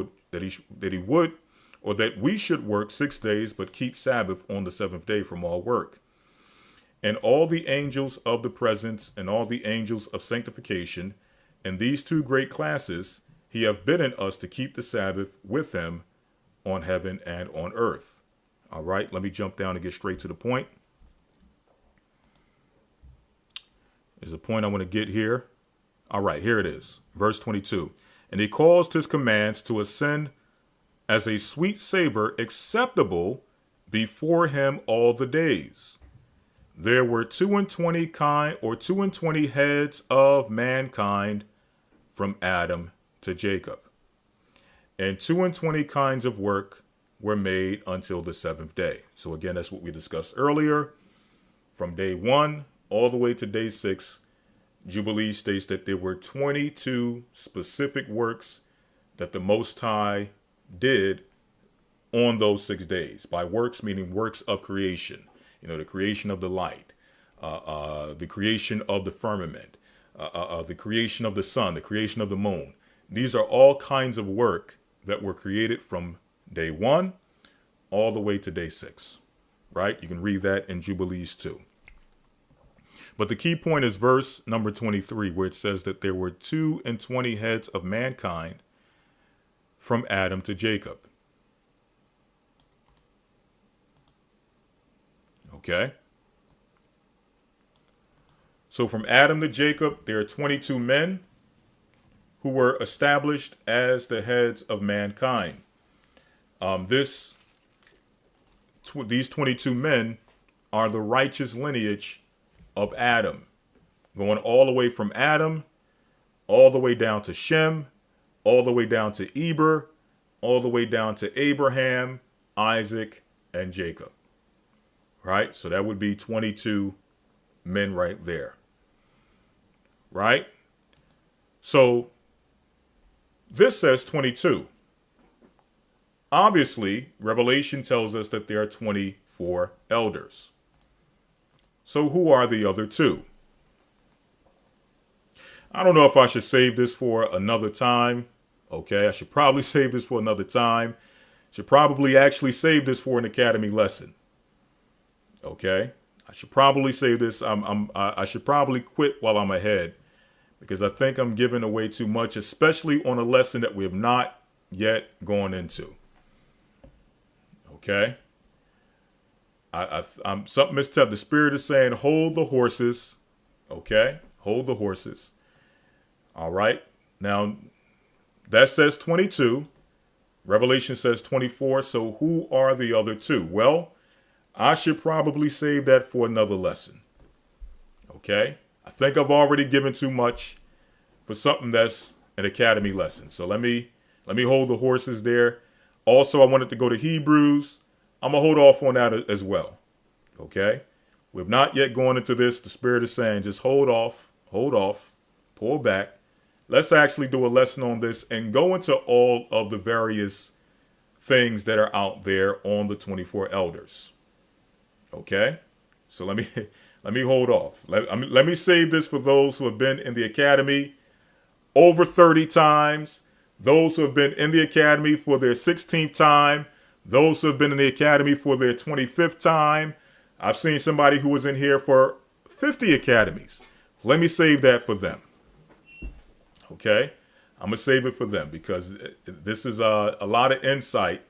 we should work 6 days, but keep Sabbath on the seventh day from all work. And all the angels of the presence and all the angels of sanctification, and these two great classes, he hath bidden us to keep the Sabbath with him on heaven and on earth. All right, let me jump down and get straight to the point. There's a point I want to get here. All right, here it is. Verse 22. And he caused his commands to ascend as a sweet savor acceptable before him all the days. There were 22 heads of mankind from Adam to Jacob. And 22 kinds of work were made until the seventh day. So again, that's what we discussed earlier. From day 1 all the way to day 6, Jubilee states that there were 22 specific works that the Most High did on those 6 days. By works, meaning works of creation. You know, the creation of the light, the creation of the firmament, the creation of the sun, the creation of the moon. These are all kinds of work that were created from day 1 all the way to day 6, right? You can read that in Jubilees 2. But the key point is verse number 23, where it says that there were 22 heads of mankind from Adam to Jacob. Okay. So from Adam to Jacob, there are 22 men who were established as the heads of mankind. These 22 men are the righteous lineage of Adam, going all the way from Adam, all the way down to Shem, all the way down to Eber, all the way down to Abraham, Isaac, and Jacob. Right? So that would be 22 men right there. Right? So this says 22. Obviously, Revelation tells us that there are 24 elders. So who are the other 2? I don't know if I should save this for another time. Okay, I should probably save this for another time. Should probably actually save this for an academy lesson. Okay, I should probably save this. I should probably quit while I'm ahead, because I think I'm giving away too much, especially on a lesson that we have not yet gone into. Okay. I'm something Mr. The Spirit is saying, hold the horses. Okay. Hold the horses. All right. Now that says 22. Revelation says 24. So who are the other 2? Well, I should probably save that for another lesson. Okay. I think I've already given too much for something that's an academy lesson. So let me hold the horses there. Also, I wanted to go to Hebrews. I'm going to hold off on that as well. Okay. We've not yet gone into this. The Spirit is saying, just hold off, pull back. Let's actually do a lesson on this and go into all of the various things that are out there on the 24 elders. Okay. So let me hold off. Let me save this for those who have been in the academy over 30 times. Those who have been in the academy for their 16th time. Those who have been in the academy for their 25th time, I've seen somebody who was in here for 50 academies. Let me save that for them. Okay? I'm going to save it for them because this is a lot of insight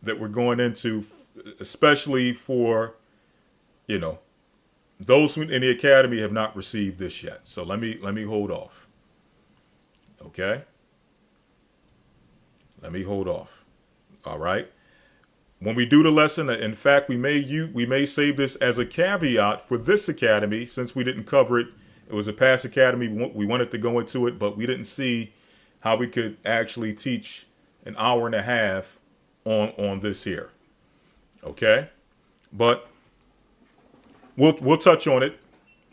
that we're going into, especially for, those who in the academy have not received this yet. So let me hold off. Okay? Let me hold off. All right? When we do the lesson, in fact, we may save this as a caveat for this academy since we didn't cover it. It was a past academy. We wanted to go into it, but we didn't see how we could actually teach an hour and a half on this here. Okay? But we'll touch on it.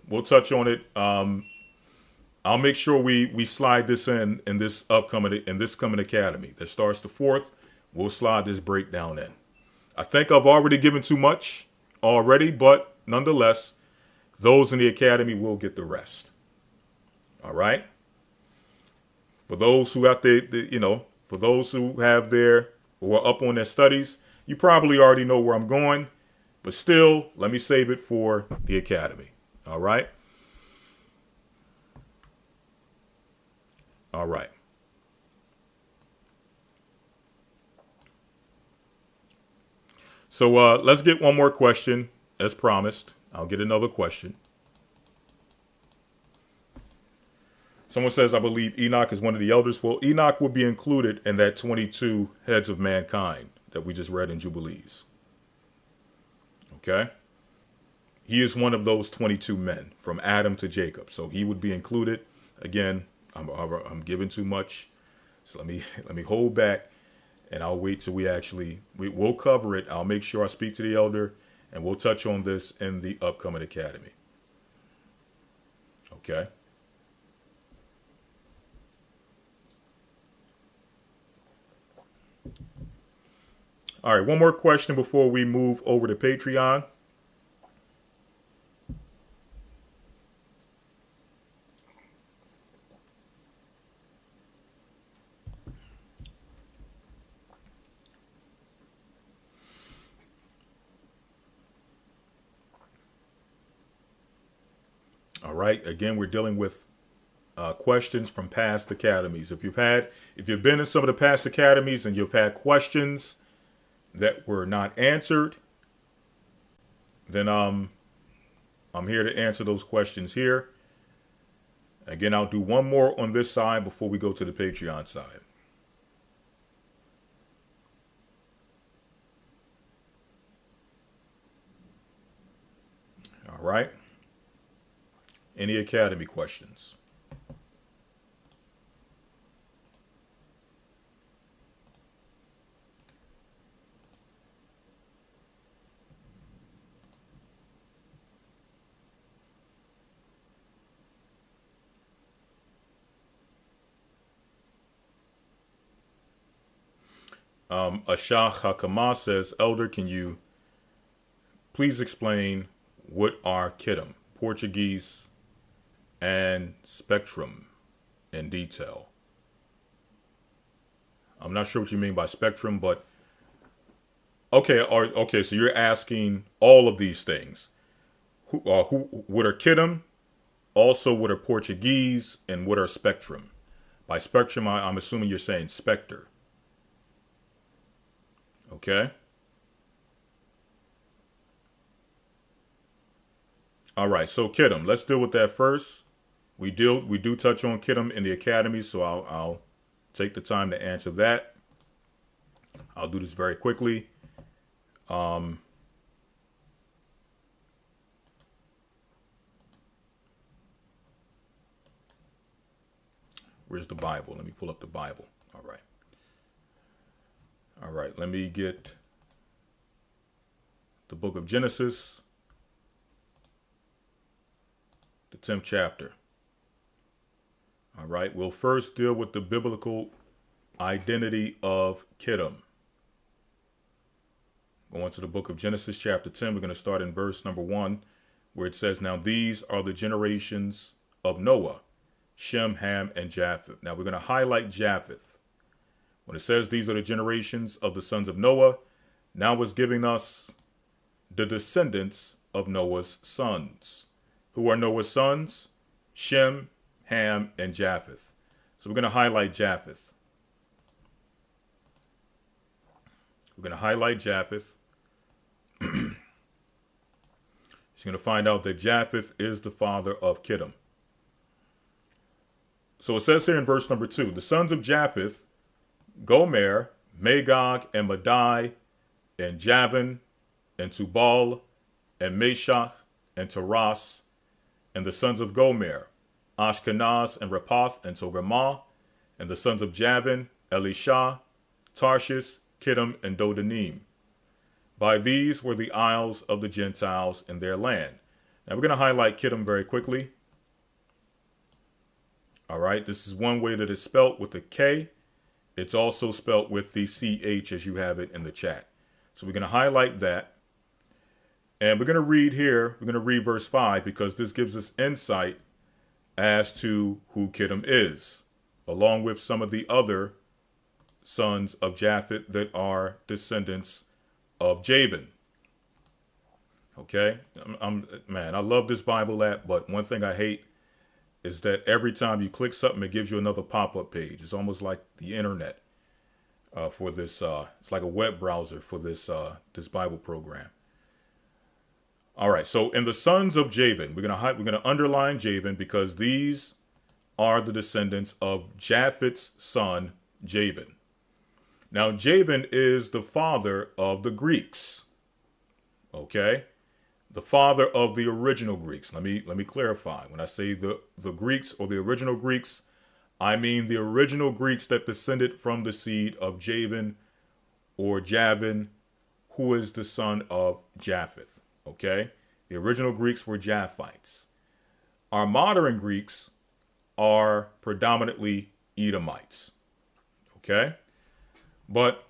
We'll touch on it. I'll make sure we slide this in this coming academy that starts the 4th. We'll slide this breakdown in. I think I've already given too much already, but nonetheless, those in the academy will get the rest. All right. For those who out there, for those who have who are up on their studies, you probably already know where I'm going, but still, let me save it for the academy. All right. All right. So let's get one more question, as promised. I'll get another question. Someone says, I believe Enoch is one of the elders. Well, Enoch would be included in that 22 heads of mankind that we just read in Jubilees. Okay? He is one of those 22 men from Adam to Jacob. So he would be included. Again, I'm giving too much. So let me hold back. And I'll wait till we'll cover it. I'll make sure I speak to the elder and we'll touch on this in the upcoming academy. Okay. All right. One more question before we move over to Patreon. All right. Again, we're dealing with questions from past academies. If you've been in some of the past academies and you've had questions that were not answered, then I'm here to answer those questions here. Again, I'll do one more on this side before we go to the Patreon side. All right. Any academy questions? Ashah Hakama says, Elder, can you please explain what are Kittim, Portuguese, and spectrum in detail? I'm not sure what you mean by spectrum, but okay. So you're asking all of these things. What are Kittim? Also, what are Portuguese, and what are spectrum? By spectrum, I'm assuming you're saying specter. Okay. All right. So Kittim, let's deal with that first. We do touch on Kittim in the academy, so I'll take the time to answer that. I'll do this very quickly. Where's the Bible? Let me pull up the Bible. All right. All right. Let me get the book of Genesis, the 10th chapter. All right. We'll first deal with the biblical identity of Kittim. Going to the book of Genesis, chapter 10. We're going to start in verse number 1, where it says, Now these are the generations of Noah, Shem, Ham, and Japheth. Now we're going to highlight Japheth. When it says these are the generations of the sons of Noah, now is giving us the descendants of Noah's sons. Who are Noah's sons? Shem, Ham, and Japheth. So we're going to highlight Japheth. We're going to highlight Japheth. She's going to find out that Japheth is the father of Kittim. So it says here in verse number 2, the sons of Japheth, Gomer, Magog, and Madai, and Javan, and Tubal, and Meshach, and Taras, and the sons of Gomer, Ashkenaz, and Rapath, and Togarmah, and the sons of Javan, Elisha, Tarshish, Kittim, and Dodanim. By these were the isles of the Gentiles in their land. Now we're going to highlight Kittim very quickly. All right, this is one way that it's spelt with a K. It's also spelt with the CH as you have it in the chat. So we're going to highlight that. And we're going to read here, we're going to read verse 5 because this gives us insight as to who Kittim is, along with some of the other sons of Japheth that are descendants of Javan. Okay, man, I love this Bible app, but one thing I hate is that every time you click something, it gives you another pop-up page. It's almost like the internet for this. It's like a web browser for this this Bible program. All right, so in the sons of Javan, we're gonna underline Javan because these are the descendants of Japheth's son Javan. Now, Javan is the father of the Greeks. Okay, the father of the original Greeks. Let me clarify. When I say the Greeks or the original Greeks, I mean the original Greeks that descended from the seed of Javan or Javan, who is the son of Japheth. Okay, the original Greeks were Japhites. Our modern Greeks are predominantly Edomites. Okay, but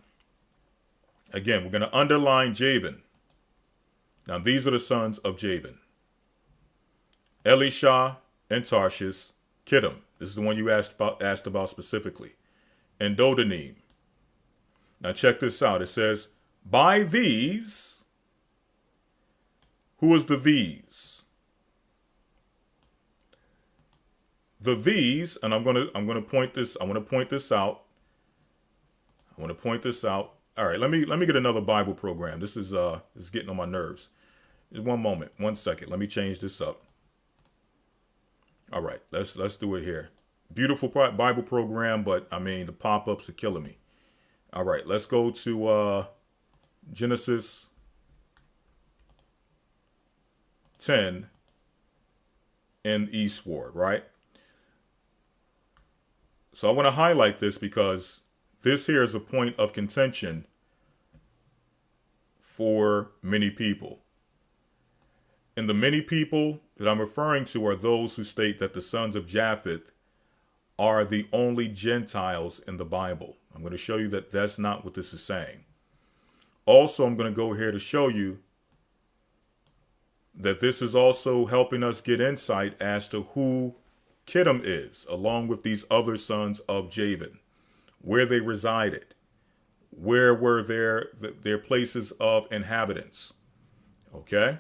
again, we're going to underline Javan. Now, these are the sons of Javan: Elisha and Tarshish, Kittim. This is the one you asked about specifically, and Dodanim. Now, check this out. It says, "By these." Who is the these? The these, and I'm gonna point this. I want to point this out. All right, let me get another Bible program. This is getting on my nerves. Just one moment, 1 second. Let me change this up. All right, let's do it here. Beautiful Bible program, but I mean the pop-ups are killing me. All right, let's go to Genesis 10 in eastward, right? So I want to highlight this because this here is a point of contention for many people. And the many people that I'm referring to are those who state that the sons of Japheth are the only Gentiles in the Bible. I'm going to show you that that's not what this is saying. Also, I'm going to go here to show you that this is also helping us get insight as to who Kittim is, along with these other sons of Javan, where they resided, where were their places of inhabitants. Okay?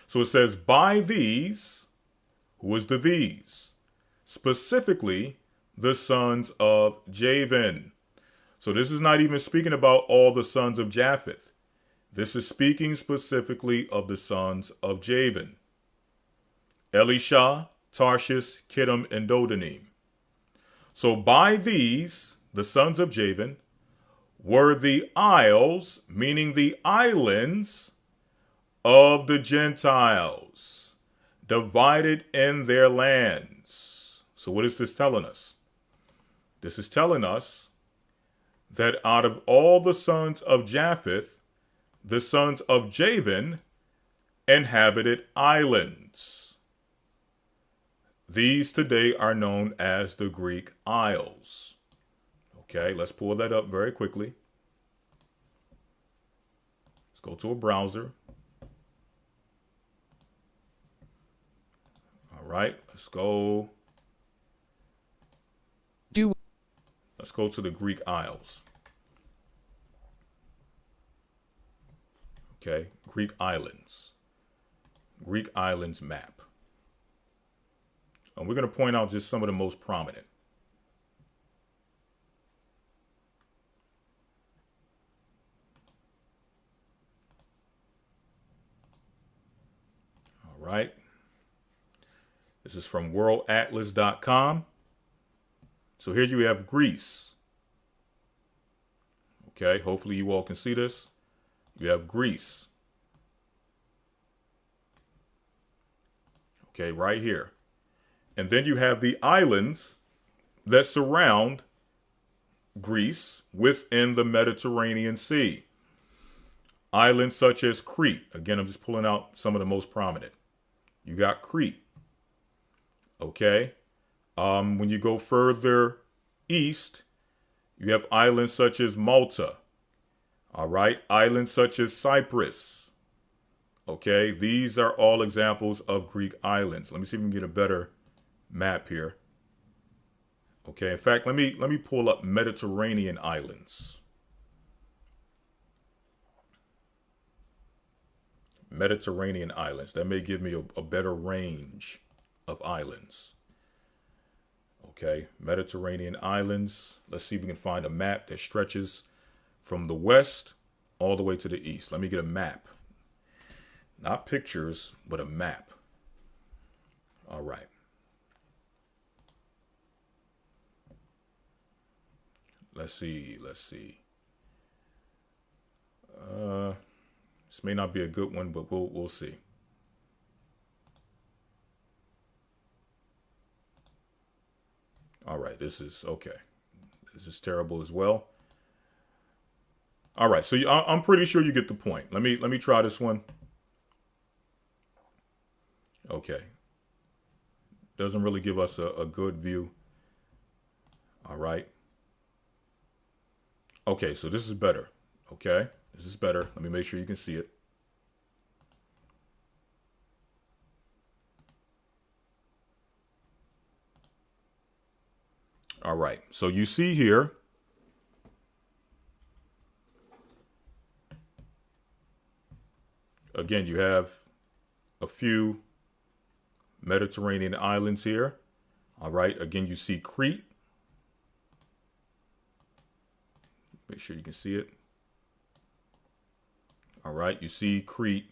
So it says, by these, who is the these? Specifically, the sons of Javan. So this is not even speaking about all the sons of Japheth. This is speaking specifically of the sons of Javan: Elisha, Tarshish, Kittim, and Dodanim. So by these, the sons of Javan, were the isles, meaning the islands of the Gentiles, divided in their lands. So what is this telling us? This is telling us that out of all the sons of Japheth, the sons of Javan inhabited islands. These today are known as the Greek Isles. Okay, let's pull that up very quickly. Let's go to a browser. All right, let's go. Let's go to the Greek Isles. Okay, Greek islands. Greek islands map. And we're going to point out just some of the most prominent. All right. This is from worldatlas.com. So here you have Greece. Okay, hopefully you all can see this. You have Greece. Okay, right here. And then you have the islands that surround Greece within the Mediterranean Sea. Islands such as Crete. Again, I'm just pulling out some of the most prominent. You got Crete. Okay. When you go further east, you have islands such as Malta. All right. Islands such as Cyprus. Okay. These are all examples of Greek islands. Let me see if we can get a better map here. Okay. In fact, let me pull up Mediterranean islands. Mediterranean islands. That may give me a better range of islands. Okay, Mediterranean islands. Let's see if we can find a map that stretches from the west all the way to the east. Let me get a map. Not pictures, but a map. All right. Let's see. This may not be a good one, but we'll see. All right, this is okay. This is terrible as well. All right, so I'm pretty sure you get the point. Let me try this one. Okay. Doesn't really give us a good view. All right. Okay, so this is better. Okay, this is better. Let me make sure you can see it. All right, so you see here, again, you have a few Mediterranean islands here. All right, again, you see Crete. Make sure you can see it. All right, you see Crete.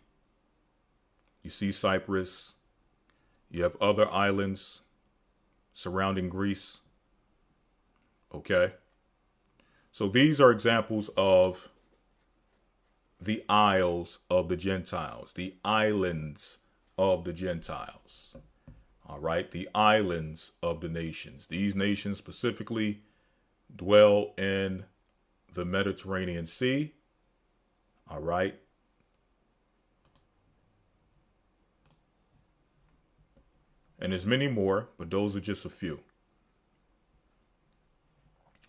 You see Cyprus. You have other islands surrounding Greece. Okay. So these are examples of the isles of the Gentiles, the islands of the Gentiles. All right. The islands of the nations. These nations specifically dwell in the Mediterranean Sea. All right. And there's many more, but those are just a few.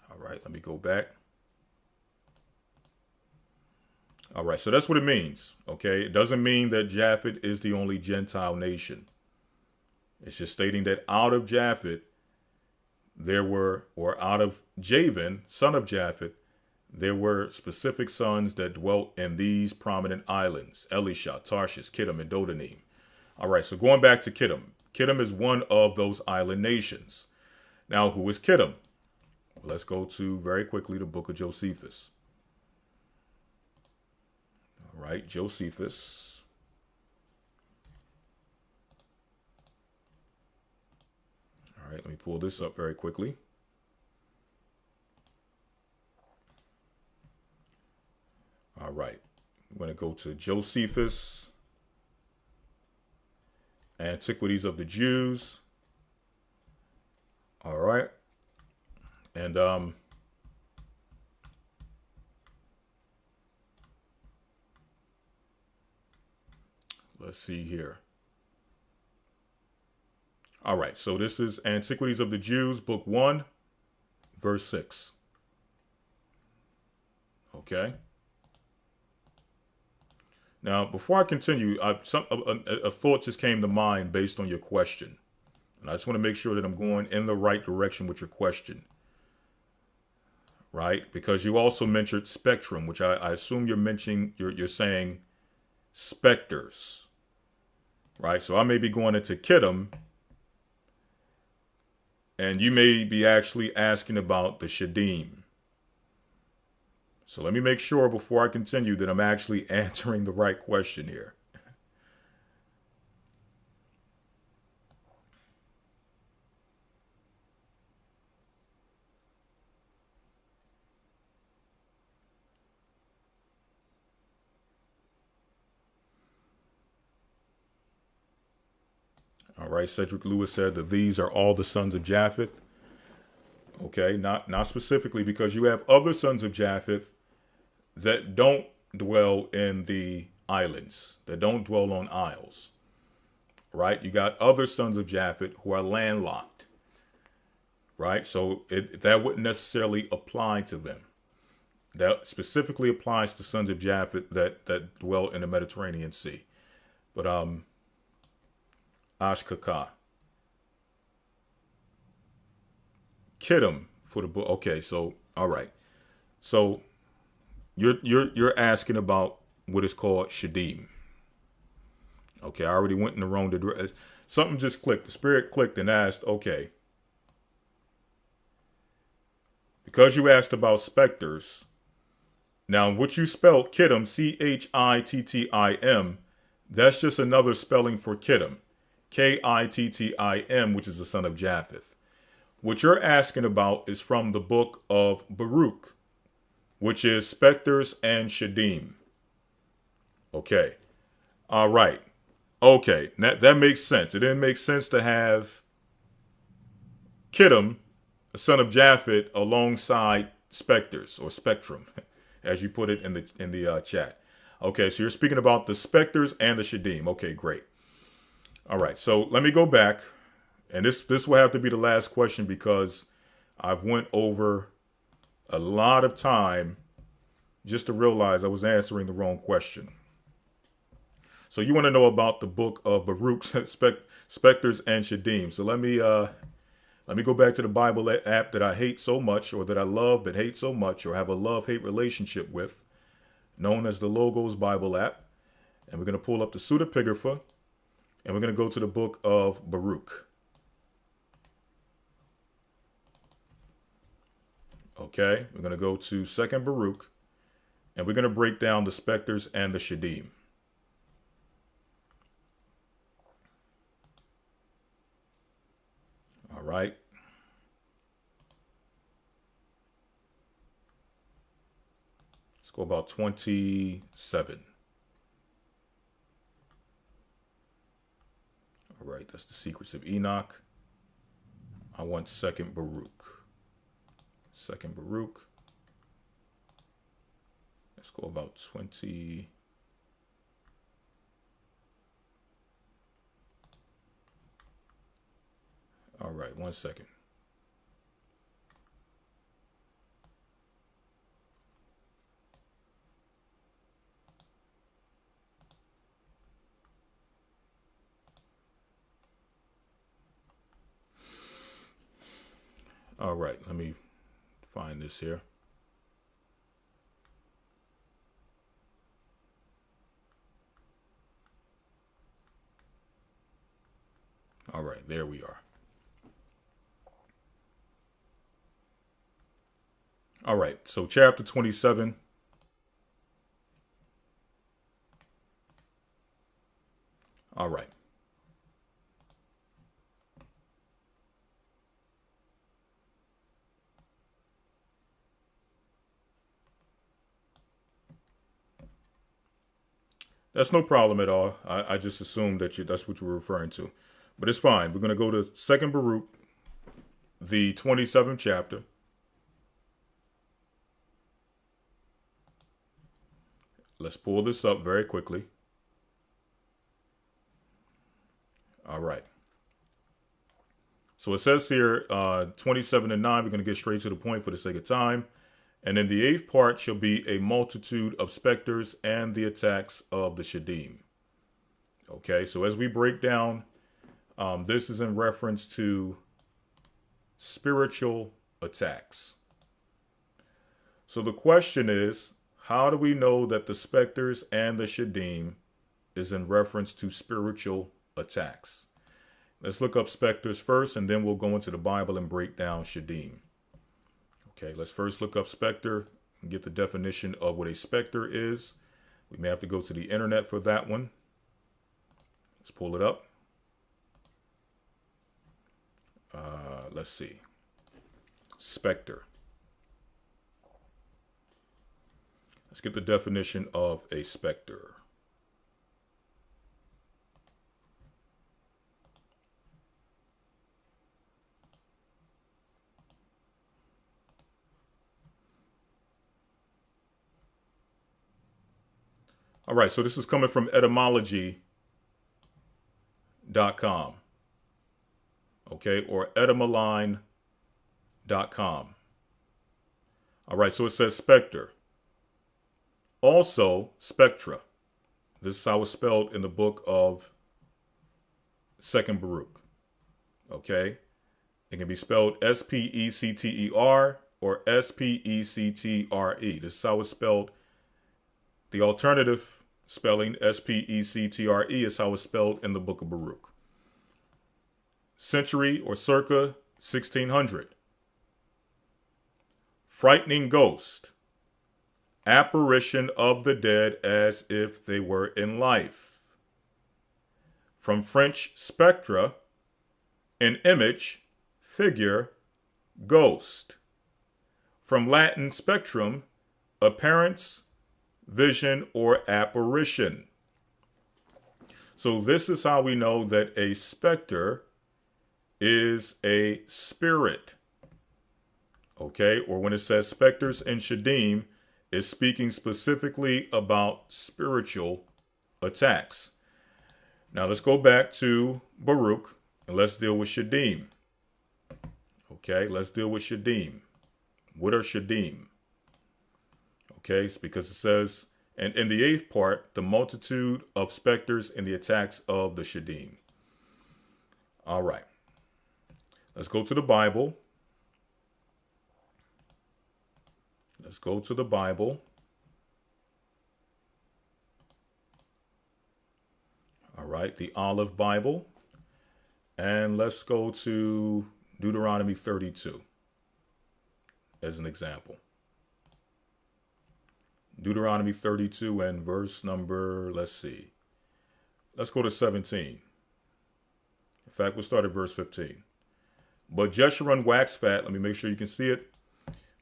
All right, let me go back. All right, so that's what it means, okay? It doesn't mean that Japhet is the only Gentile nation. It's just stating that out of Japhet, out of Javan, son of Japhet, there were specific sons that dwelt in these prominent islands: Elisha, Tarshish, Kittim, and Dodanim. All right, so going back to Kittim. Kittim is one of those island nations. Now, who is Kittim? Well, let's go to, very quickly, the book of Josephus. All right, Josephus. All right, let me pull this up very quickly. All right, I'm going to go to Josephus, Antiquities of the Jews. All right. And let's see here. All right, so this is Antiquities of the Jews, book 1, verse 6. Okay. Now, before I continue, a thought just came to mind based on your question. And I just want to make sure that I'm going in the right direction with your question. Right? Because you also mentioned spectrum, which I assume you're mentioning, you're saying specters, right? So I may be going into Kittim, and you may be actually asking about the Shadim. So let me make sure before I continue that I'm actually answering the right question here. All right, Cedric Lewis said that these are all the sons of Japheth. Okay, not specifically, because you have other sons of Japheth that don't dwell in the islands, that don't dwell on isles, right? You got other sons of Japheth who are landlocked, right? So that wouldn't necessarily apply to them. That specifically applies to sons of Japheth that dwell in the Mediterranean Sea. But Ashkaka. Kittim for the book. Okay, so all right. So you're asking about what is called Shadim. Okay, I already went in the wrong direction. Something just clicked. The spirit clicked and asked, okay. Because you asked about specters, now what you spelled Kittim, Chittim, that's just another spelling for Kittim. Kittim, which is the son of Japheth. What you're asking about is from the book of Baruch, which is specters and Shadim. Okay. All right. Okay. That makes sense. It didn't make sense to have Kittim, the son of Japheth, alongside specters or spectrum, as you put it in the chat. Okay. So you're speaking about the specters and the Shadim. Okay, great. All right. So let me go back. And this will have to be the last question because I've went over a lot of time just to realize I was answering the wrong question. So you want to know about the book of Baruch, specters and Shadim. So let me go back to the Bible app that I hate so much, or that I love but hate so much, or have a love-hate relationship with, known as the Logos Bible app. And we're going to pull up the pseudepigrapha, and we're going to go to the book of Baruch. Okay, we're going to go to 2nd Baruch, and we're going to break down the specters and the Shadim. All right. Let's go about 27. All right, that's the secrets of Enoch. I want 2nd Baruch. 2nd Baruch. Let's go about 20. All right, 1 second. All right, let me find this here. All right, there we are. All right, so chapter 27. All right. That's no problem at all. I just assumed that that's what you were referring to. But it's fine. We're going to go to 2nd Baruch, the 27th chapter. Let's pull this up very quickly. All right. So it says here, 27 and 9, we're going to get straight to the point for the sake of time. And in the 8th part shall be a multitude of specters and the attacks of the Shadim. Okay, so as we break down, this is in reference to spiritual attacks. So the question is, how do we know that the specters and the Shadim is in reference to spiritual attacks. Let's look up specters first, and then we'll go into the Bible and break down Shadim. Okay, let's first look up specter and get the definition of what a specter is. We may have to go to the internet for that one. Let's pull it up. Let's see. Specter. Let's get the definition of a specter. All right, so this is coming from etymology.com. Okay, or etymoline.com. All right, so it says specter. Also, spectra. This is how it's spelled in the book of 2nd Baruch. Okay, it can be spelled S-P-E-C-T-E-R or S-P-E-C-T-R-E. This is how it's spelled. The alternative spelling, S-P-E-C-T-R-E, is how it's spelled in the book of Baruch. Century or circa 1600. Frightening ghost. Apparition of the dead as if they were in life. From French spectra, an image, figure, ghost. From Latin spectrum, appearance, vision, or apparition. So this is how we know that a specter is a spirit. Okay, or when it says specters in Shadim, it's speaking specifically about spiritual attacks. Now let's go back to Baruch and let's deal with Shadim. Okay, let's deal with Shadim. What are Shadim? Okay, it's because it says, and in the 8th part, the multitude of specters and the attacks of the Shadim. All right. Let's go to the Bible. Let's go to the Bible. All right, the Olive Bible. And let's go to Deuteronomy 32 as an example. Deuteronomy 32 and verse number, let's see. Let's go to 17. In fact, we'll start at verse 15. But Jeshurun waxed fat. Let me make sure you can see it.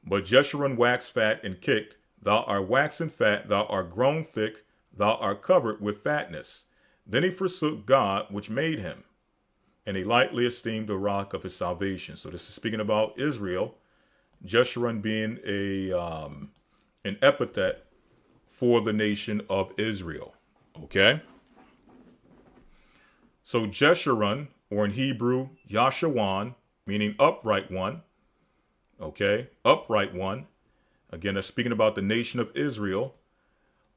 But Jeshurun waxed fat and kicked. Thou art waxen fat, thou art grown thick, thou art covered with fatness. Then he forsook God, which made him, and he lightly esteemed the rock of his salvation. So this is speaking about Israel. Jeshurun being an epithet for the nation of Israel. Okay? So Jeshurun, or in Hebrew, Yashawan, meaning upright one. Okay? Upright one. Again, that's speaking about the nation of Israel.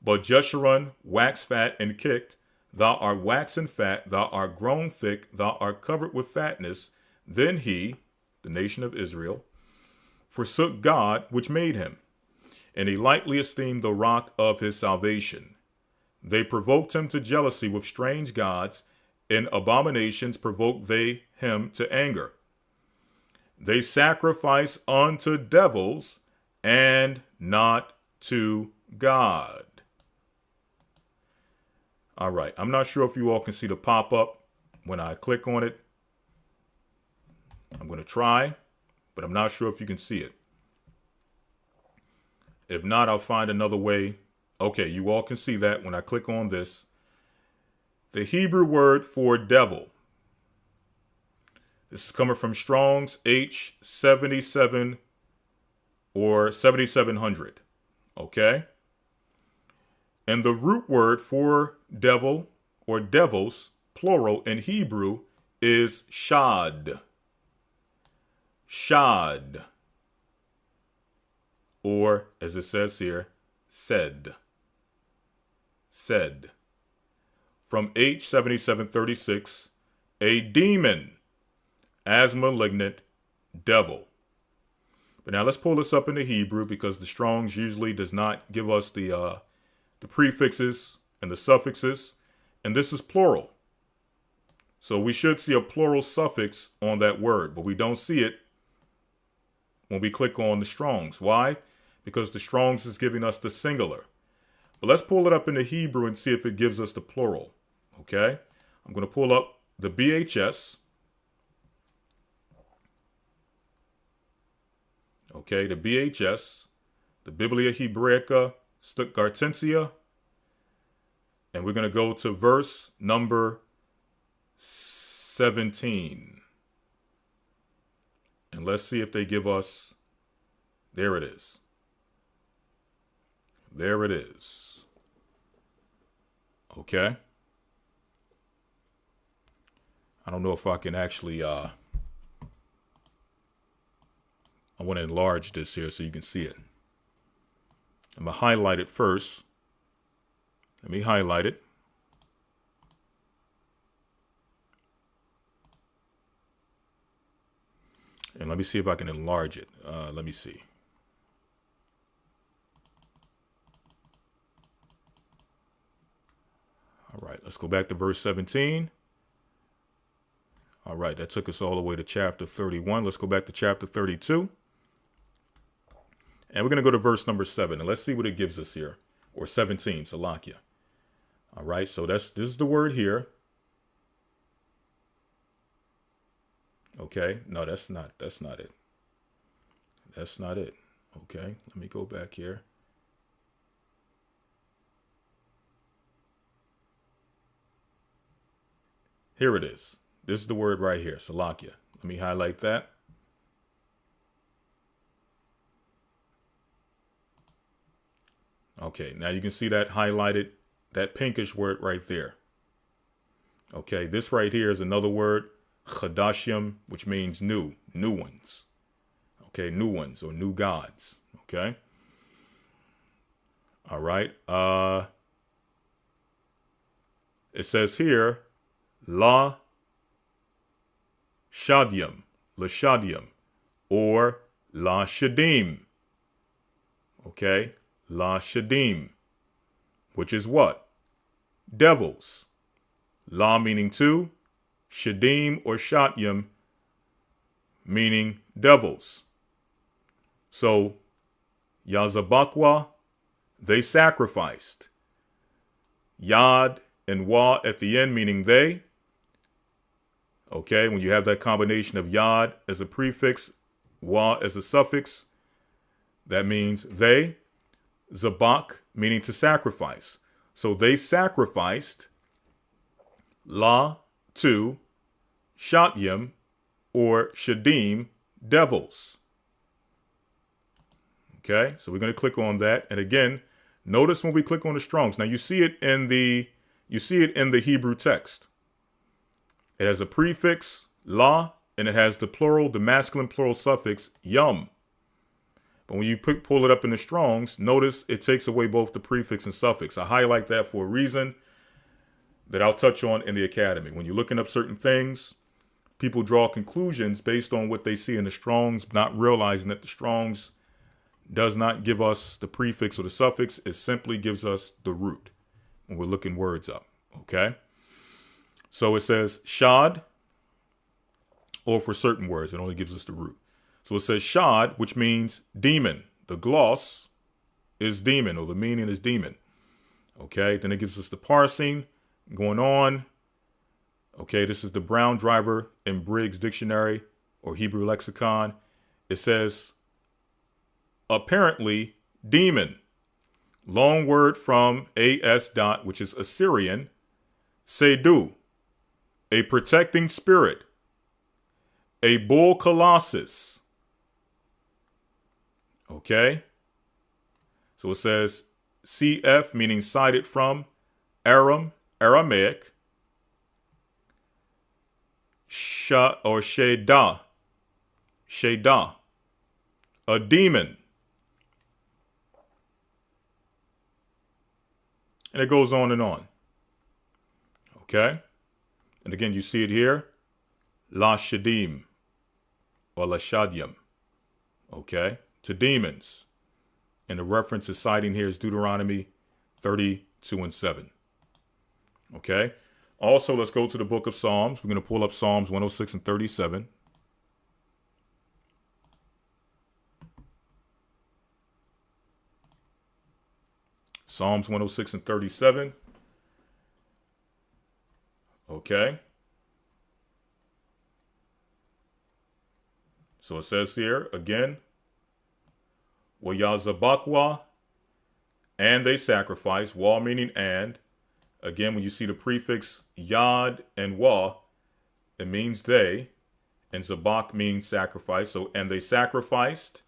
But Jeshurun waxed fat and kicked. Thou art waxen fat, thou art grown thick, thou art covered with fatness. Then he, the nation of Israel, forsook God, which made him, and he lightly esteemed the rock of his salvation. They provoked him to jealousy with strange gods, in abominations provoked they him to anger. They sacrifice unto devils and not to God. All right, I'm not sure if you all can see the pop-up when I click on it. I'm going to try, but I'm not sure if you can see it. If not, I'll find another way. Okay, you all can see that when I click on this. The Hebrew word for devil. This is coming from Strong's H77 or 7700. Okay? And the root word for devil or devils, plural in Hebrew, is shad. Shad. Or, as it says here, said. Said. From H7736, a demon, as malignant devil. But now let's pull this up into Hebrew, because the Strong's usually does not give us the prefixes and the suffixes. and this is plural. So we should see a plural suffix on that word, but we don't see it when we click on the Strong's. Why? Because the Strong's is giving us the singular. But let's pull it up in the Hebrew and see if it gives us the plural. Okay? I'm going to pull up the BHS. Okay, the BHS, the Biblia Hebraica Stuttgartensia. And we're going to go to verse number 17. And let's see if they give us, there it is. There it is. Okay. I don't know if I can actually, I want to enlarge this here so you can see it. I'm going to highlight it first. Let me highlight it. And let me see if I can enlarge it. Let me see. All right, let's go back to verse 17. All right, that took us all the way to chapter 31. Let's go back to chapter 32. And we're going to go to verse number 7. And let's see what it gives us here. Or 17, Salakia. All right, so this is the word here. Okay, no, that's not it. That's not it. Okay, let me go back here. Here it is. This is the word right here, Salakia. Let me highlight that. Okay, now you can see that highlighted, that pinkish word right there. Okay, this right here is another word, chadashim, which means new ones. Okay, new ones or new gods. Okay. All right. It says here, la shadyam, or la shadim. Okay, la shadim, which is what? Devils. La meaning two, shadim or shadyam meaning devils. So, Yazabakwa, they sacrificed. Yad and Wa at the end meaning they. Okay, when you have that combination of Yad as a prefix, Wa as a suffix, that means they. Zabak meaning to sacrifice. So they sacrificed La to Shatyam or Shadim, devils. Okay, so we're going to click on that. And again, notice when we click on the Strong's. Now you see it in the Hebrew text. It has a prefix, la, and it has the plural, the masculine plural suffix, yum. But when you pull it up in the Strong's, notice it takes away both the prefix and suffix. I highlight that for a reason that I'll touch on in the academy. When you're looking up certain things, people draw conclusions based on what they see in the Strong's, not realizing that the Strong's does not give us the prefix or the suffix. It simply gives us the root when we're looking words up. Okay. So it says shad, or for certain words, it only gives us the root. So it says shad, which means demon. The gloss is demon, or the meaning is demon. Okay. Then it gives us the parsing going on. Okay. This is the Brown Driver and Briggs Dictionary or Hebrew Lexicon. It says apparently demon, long word from AS dot, which is Assyrian, Sedu, a protecting spirit, a bull colossus. Okay. So it says CF, meaning cited from, Aramaic, Sha or Sheda, a demon. And it goes on and on. Okay. And again, you see it here. La Shadim or La Shadyam. Okay. To demons. And the reference is citing here is Deuteronomy 32:7. Okay. Also, let's go to the book of Psalms. We're going to pull up Psalms 106 and 37. Psalms 106 and 37. Okay. So it says here again, Wayazabakwa, and they sacrifice, wa meaning and. Again, when you see the prefix yad and wa, it means they, and zabak means sacrifice. So, and they sacrificed.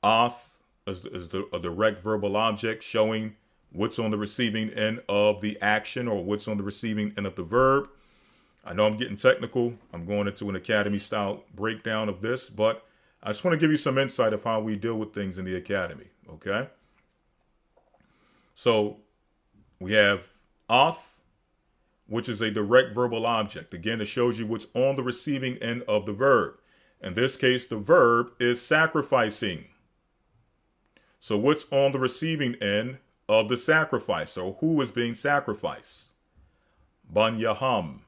Ath is the direct verbal object showing what's on the receiving end of the action or what's on the receiving end of the verb. I know I'm getting technical. I'm going into an academy style breakdown of this, but I just want to give you some insight of how we deal with things in the academy. Okay. So we have ath, which is a direct verbal object. Again, it shows you what's on the receiving end of the verb. In this case, the verb is sacrificing. So what's on the receiving end of the sacrifice? So who is being sacrificed? Ban Yaham.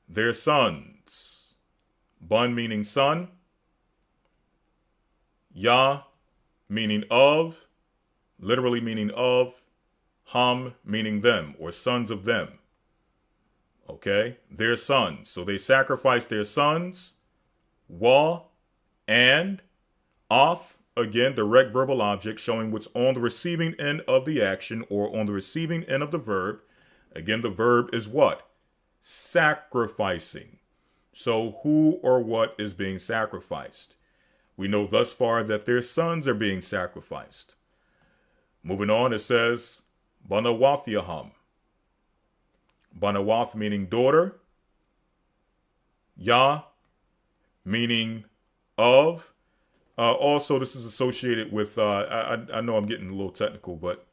Their sons. Bun meaning son. Yah meaning of. Literally meaning of. Ham meaning them or sons of them. Okay. Their sons. So they sacrificed their sons. Wa and off. Again, direct verbal object showing what's on the receiving end of the action or on the receiving end of the verb. Again, the verb is what? Sacrificing. So who or what is being sacrificed? We know thus far that their sons are being sacrificed. Moving on, it says, Banawathiyaham. Banawath meaning daughter. Yah meaning of. Also, this is associated with, I know I'm getting a little technical, but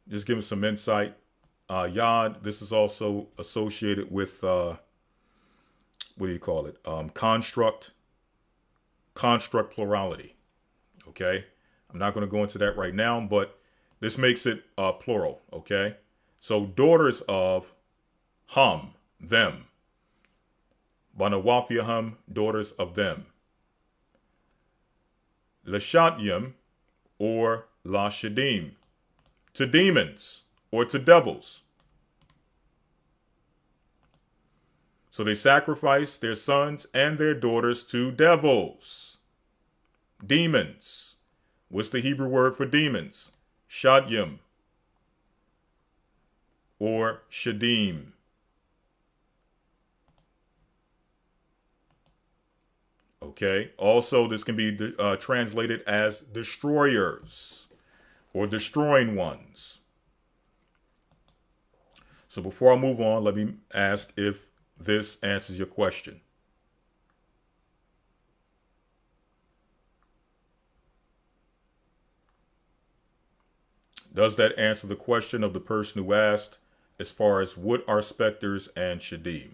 just giving some insight. Yad, this is also associated with, what do you call it? Construct plurality. Okay. I'm not going to go into that right now, but this makes it plural. Okay. So daughters of Ham, them. Banawathiyaham, daughters of them. Lashadyam or Lashadim, to demons or to devils. So they sacrificed their sons and their daughters to devils. Demons. What's the Hebrew word for demons? Shadyam or Shadim. Okay. Also, this can be translated as destroyers or destroying ones. So before I move on, let me ask if this answers your question. Does that answer the question of the person who asked as far as what are specters and shadim?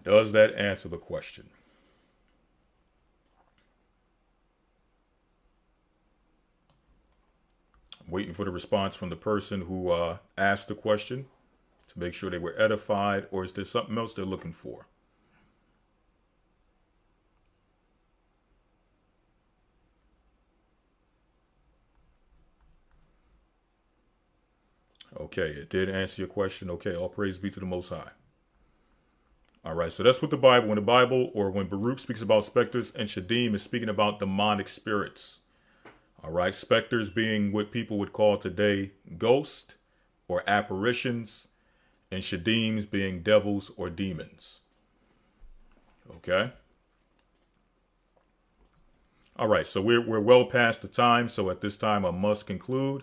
Does that answer the question? I'm waiting for the response from the person who asked the question to make sure they were edified, or is there something else they're looking for? Okay, it did answer your question. Okay, all praise be to the Most High. All right, so that's what the Bible, when the Bible or when Baruch speaks about specters and shadim, is speaking about demonic spirits. All right, specters being what people would call today ghosts or apparitions, and shadims being devils or demons. Okay. All right, so we're well past the time, so at this time I must conclude.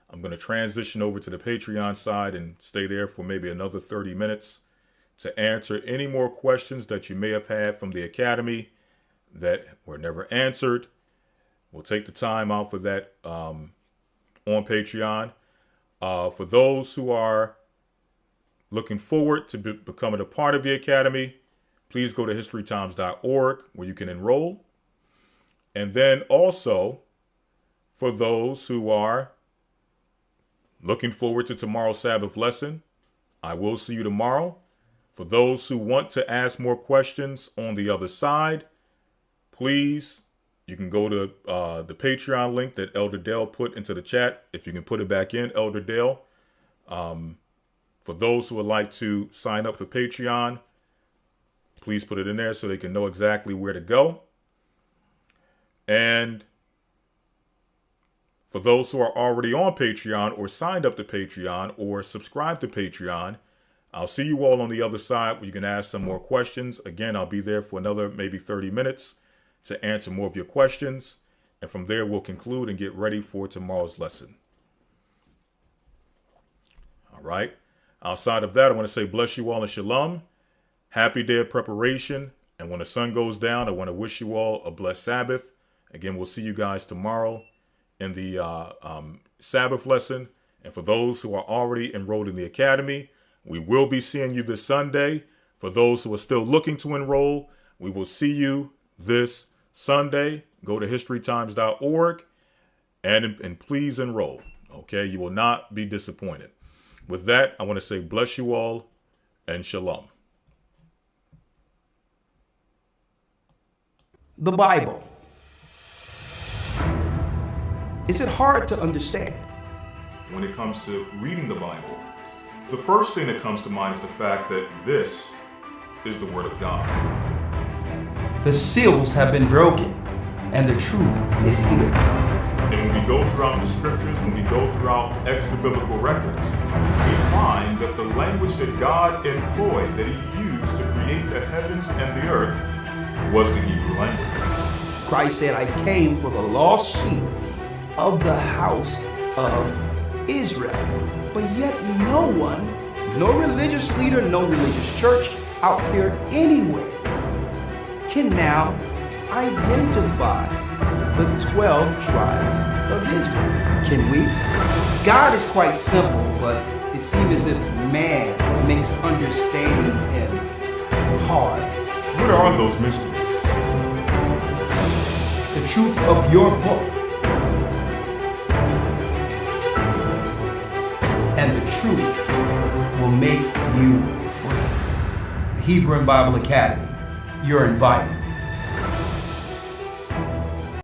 I'm going to transition over to the Patreon side and stay there for maybe another 30 minutes to answer any more questions that you may have had from the Academy that were never answered. We'll take the time out for that on Patreon. For those who are looking forward to becoming a part of the Academy, please go to historytimes.org where you can enroll. And then also, for those who are looking forward to tomorrow's Sabbath lesson, I will see you tomorrow. For those who want to ask more questions on the other side, please, you can go to the Patreon link that Elder Dale put into the chat. If you can put it back in, Elder Dale. For those who would like to sign up for Patreon, please put it in there so they can know exactly where to go. And for those who are already on Patreon or signed up to Patreon or subscribed to Patreon, I'll see you all on the other side where you can ask some more questions. Again, I'll be there for another maybe 30 minutes to answer more of your questions. And from there, we'll conclude and get ready for tomorrow's lesson. All right. Outside of that, I want to say bless you all and shalom. Happy day of preparation. And when the sun goes down, I want to wish you all a blessed Sabbath. Again, we'll see you guys tomorrow in the Sabbath lesson. And for those who are already enrolled in the Academy, we will be seeing you this Sunday. For those who are still looking to enroll, we will see you this Sunday. Go to historytimes.org and please enroll. Okay, you will not be disappointed. With that, I want to say bless you all and shalom. The Bible. Is it hard to understand? When it comes to reading the Bible, the first thing that comes to mind is the fact that this is the Word of God. The seals have been broken, and the truth is here. And when we go throughout the scriptures, when we go throughout extra-biblical records, we find that the language that God employed, that He used to create the heavens and the earth, was the Hebrew language. Christ said, I came for the lost sheep of the house of Israel. But yet no one, no religious leader, no religious church out there anywhere can now identify the 12 tribes of Israel. Can we? God is quite simple, but it seems as if man makes understanding Him hard. What are those mysteries? The truth of your book and the truth will make you free. The Hebrew and Bible Academy, you're invited.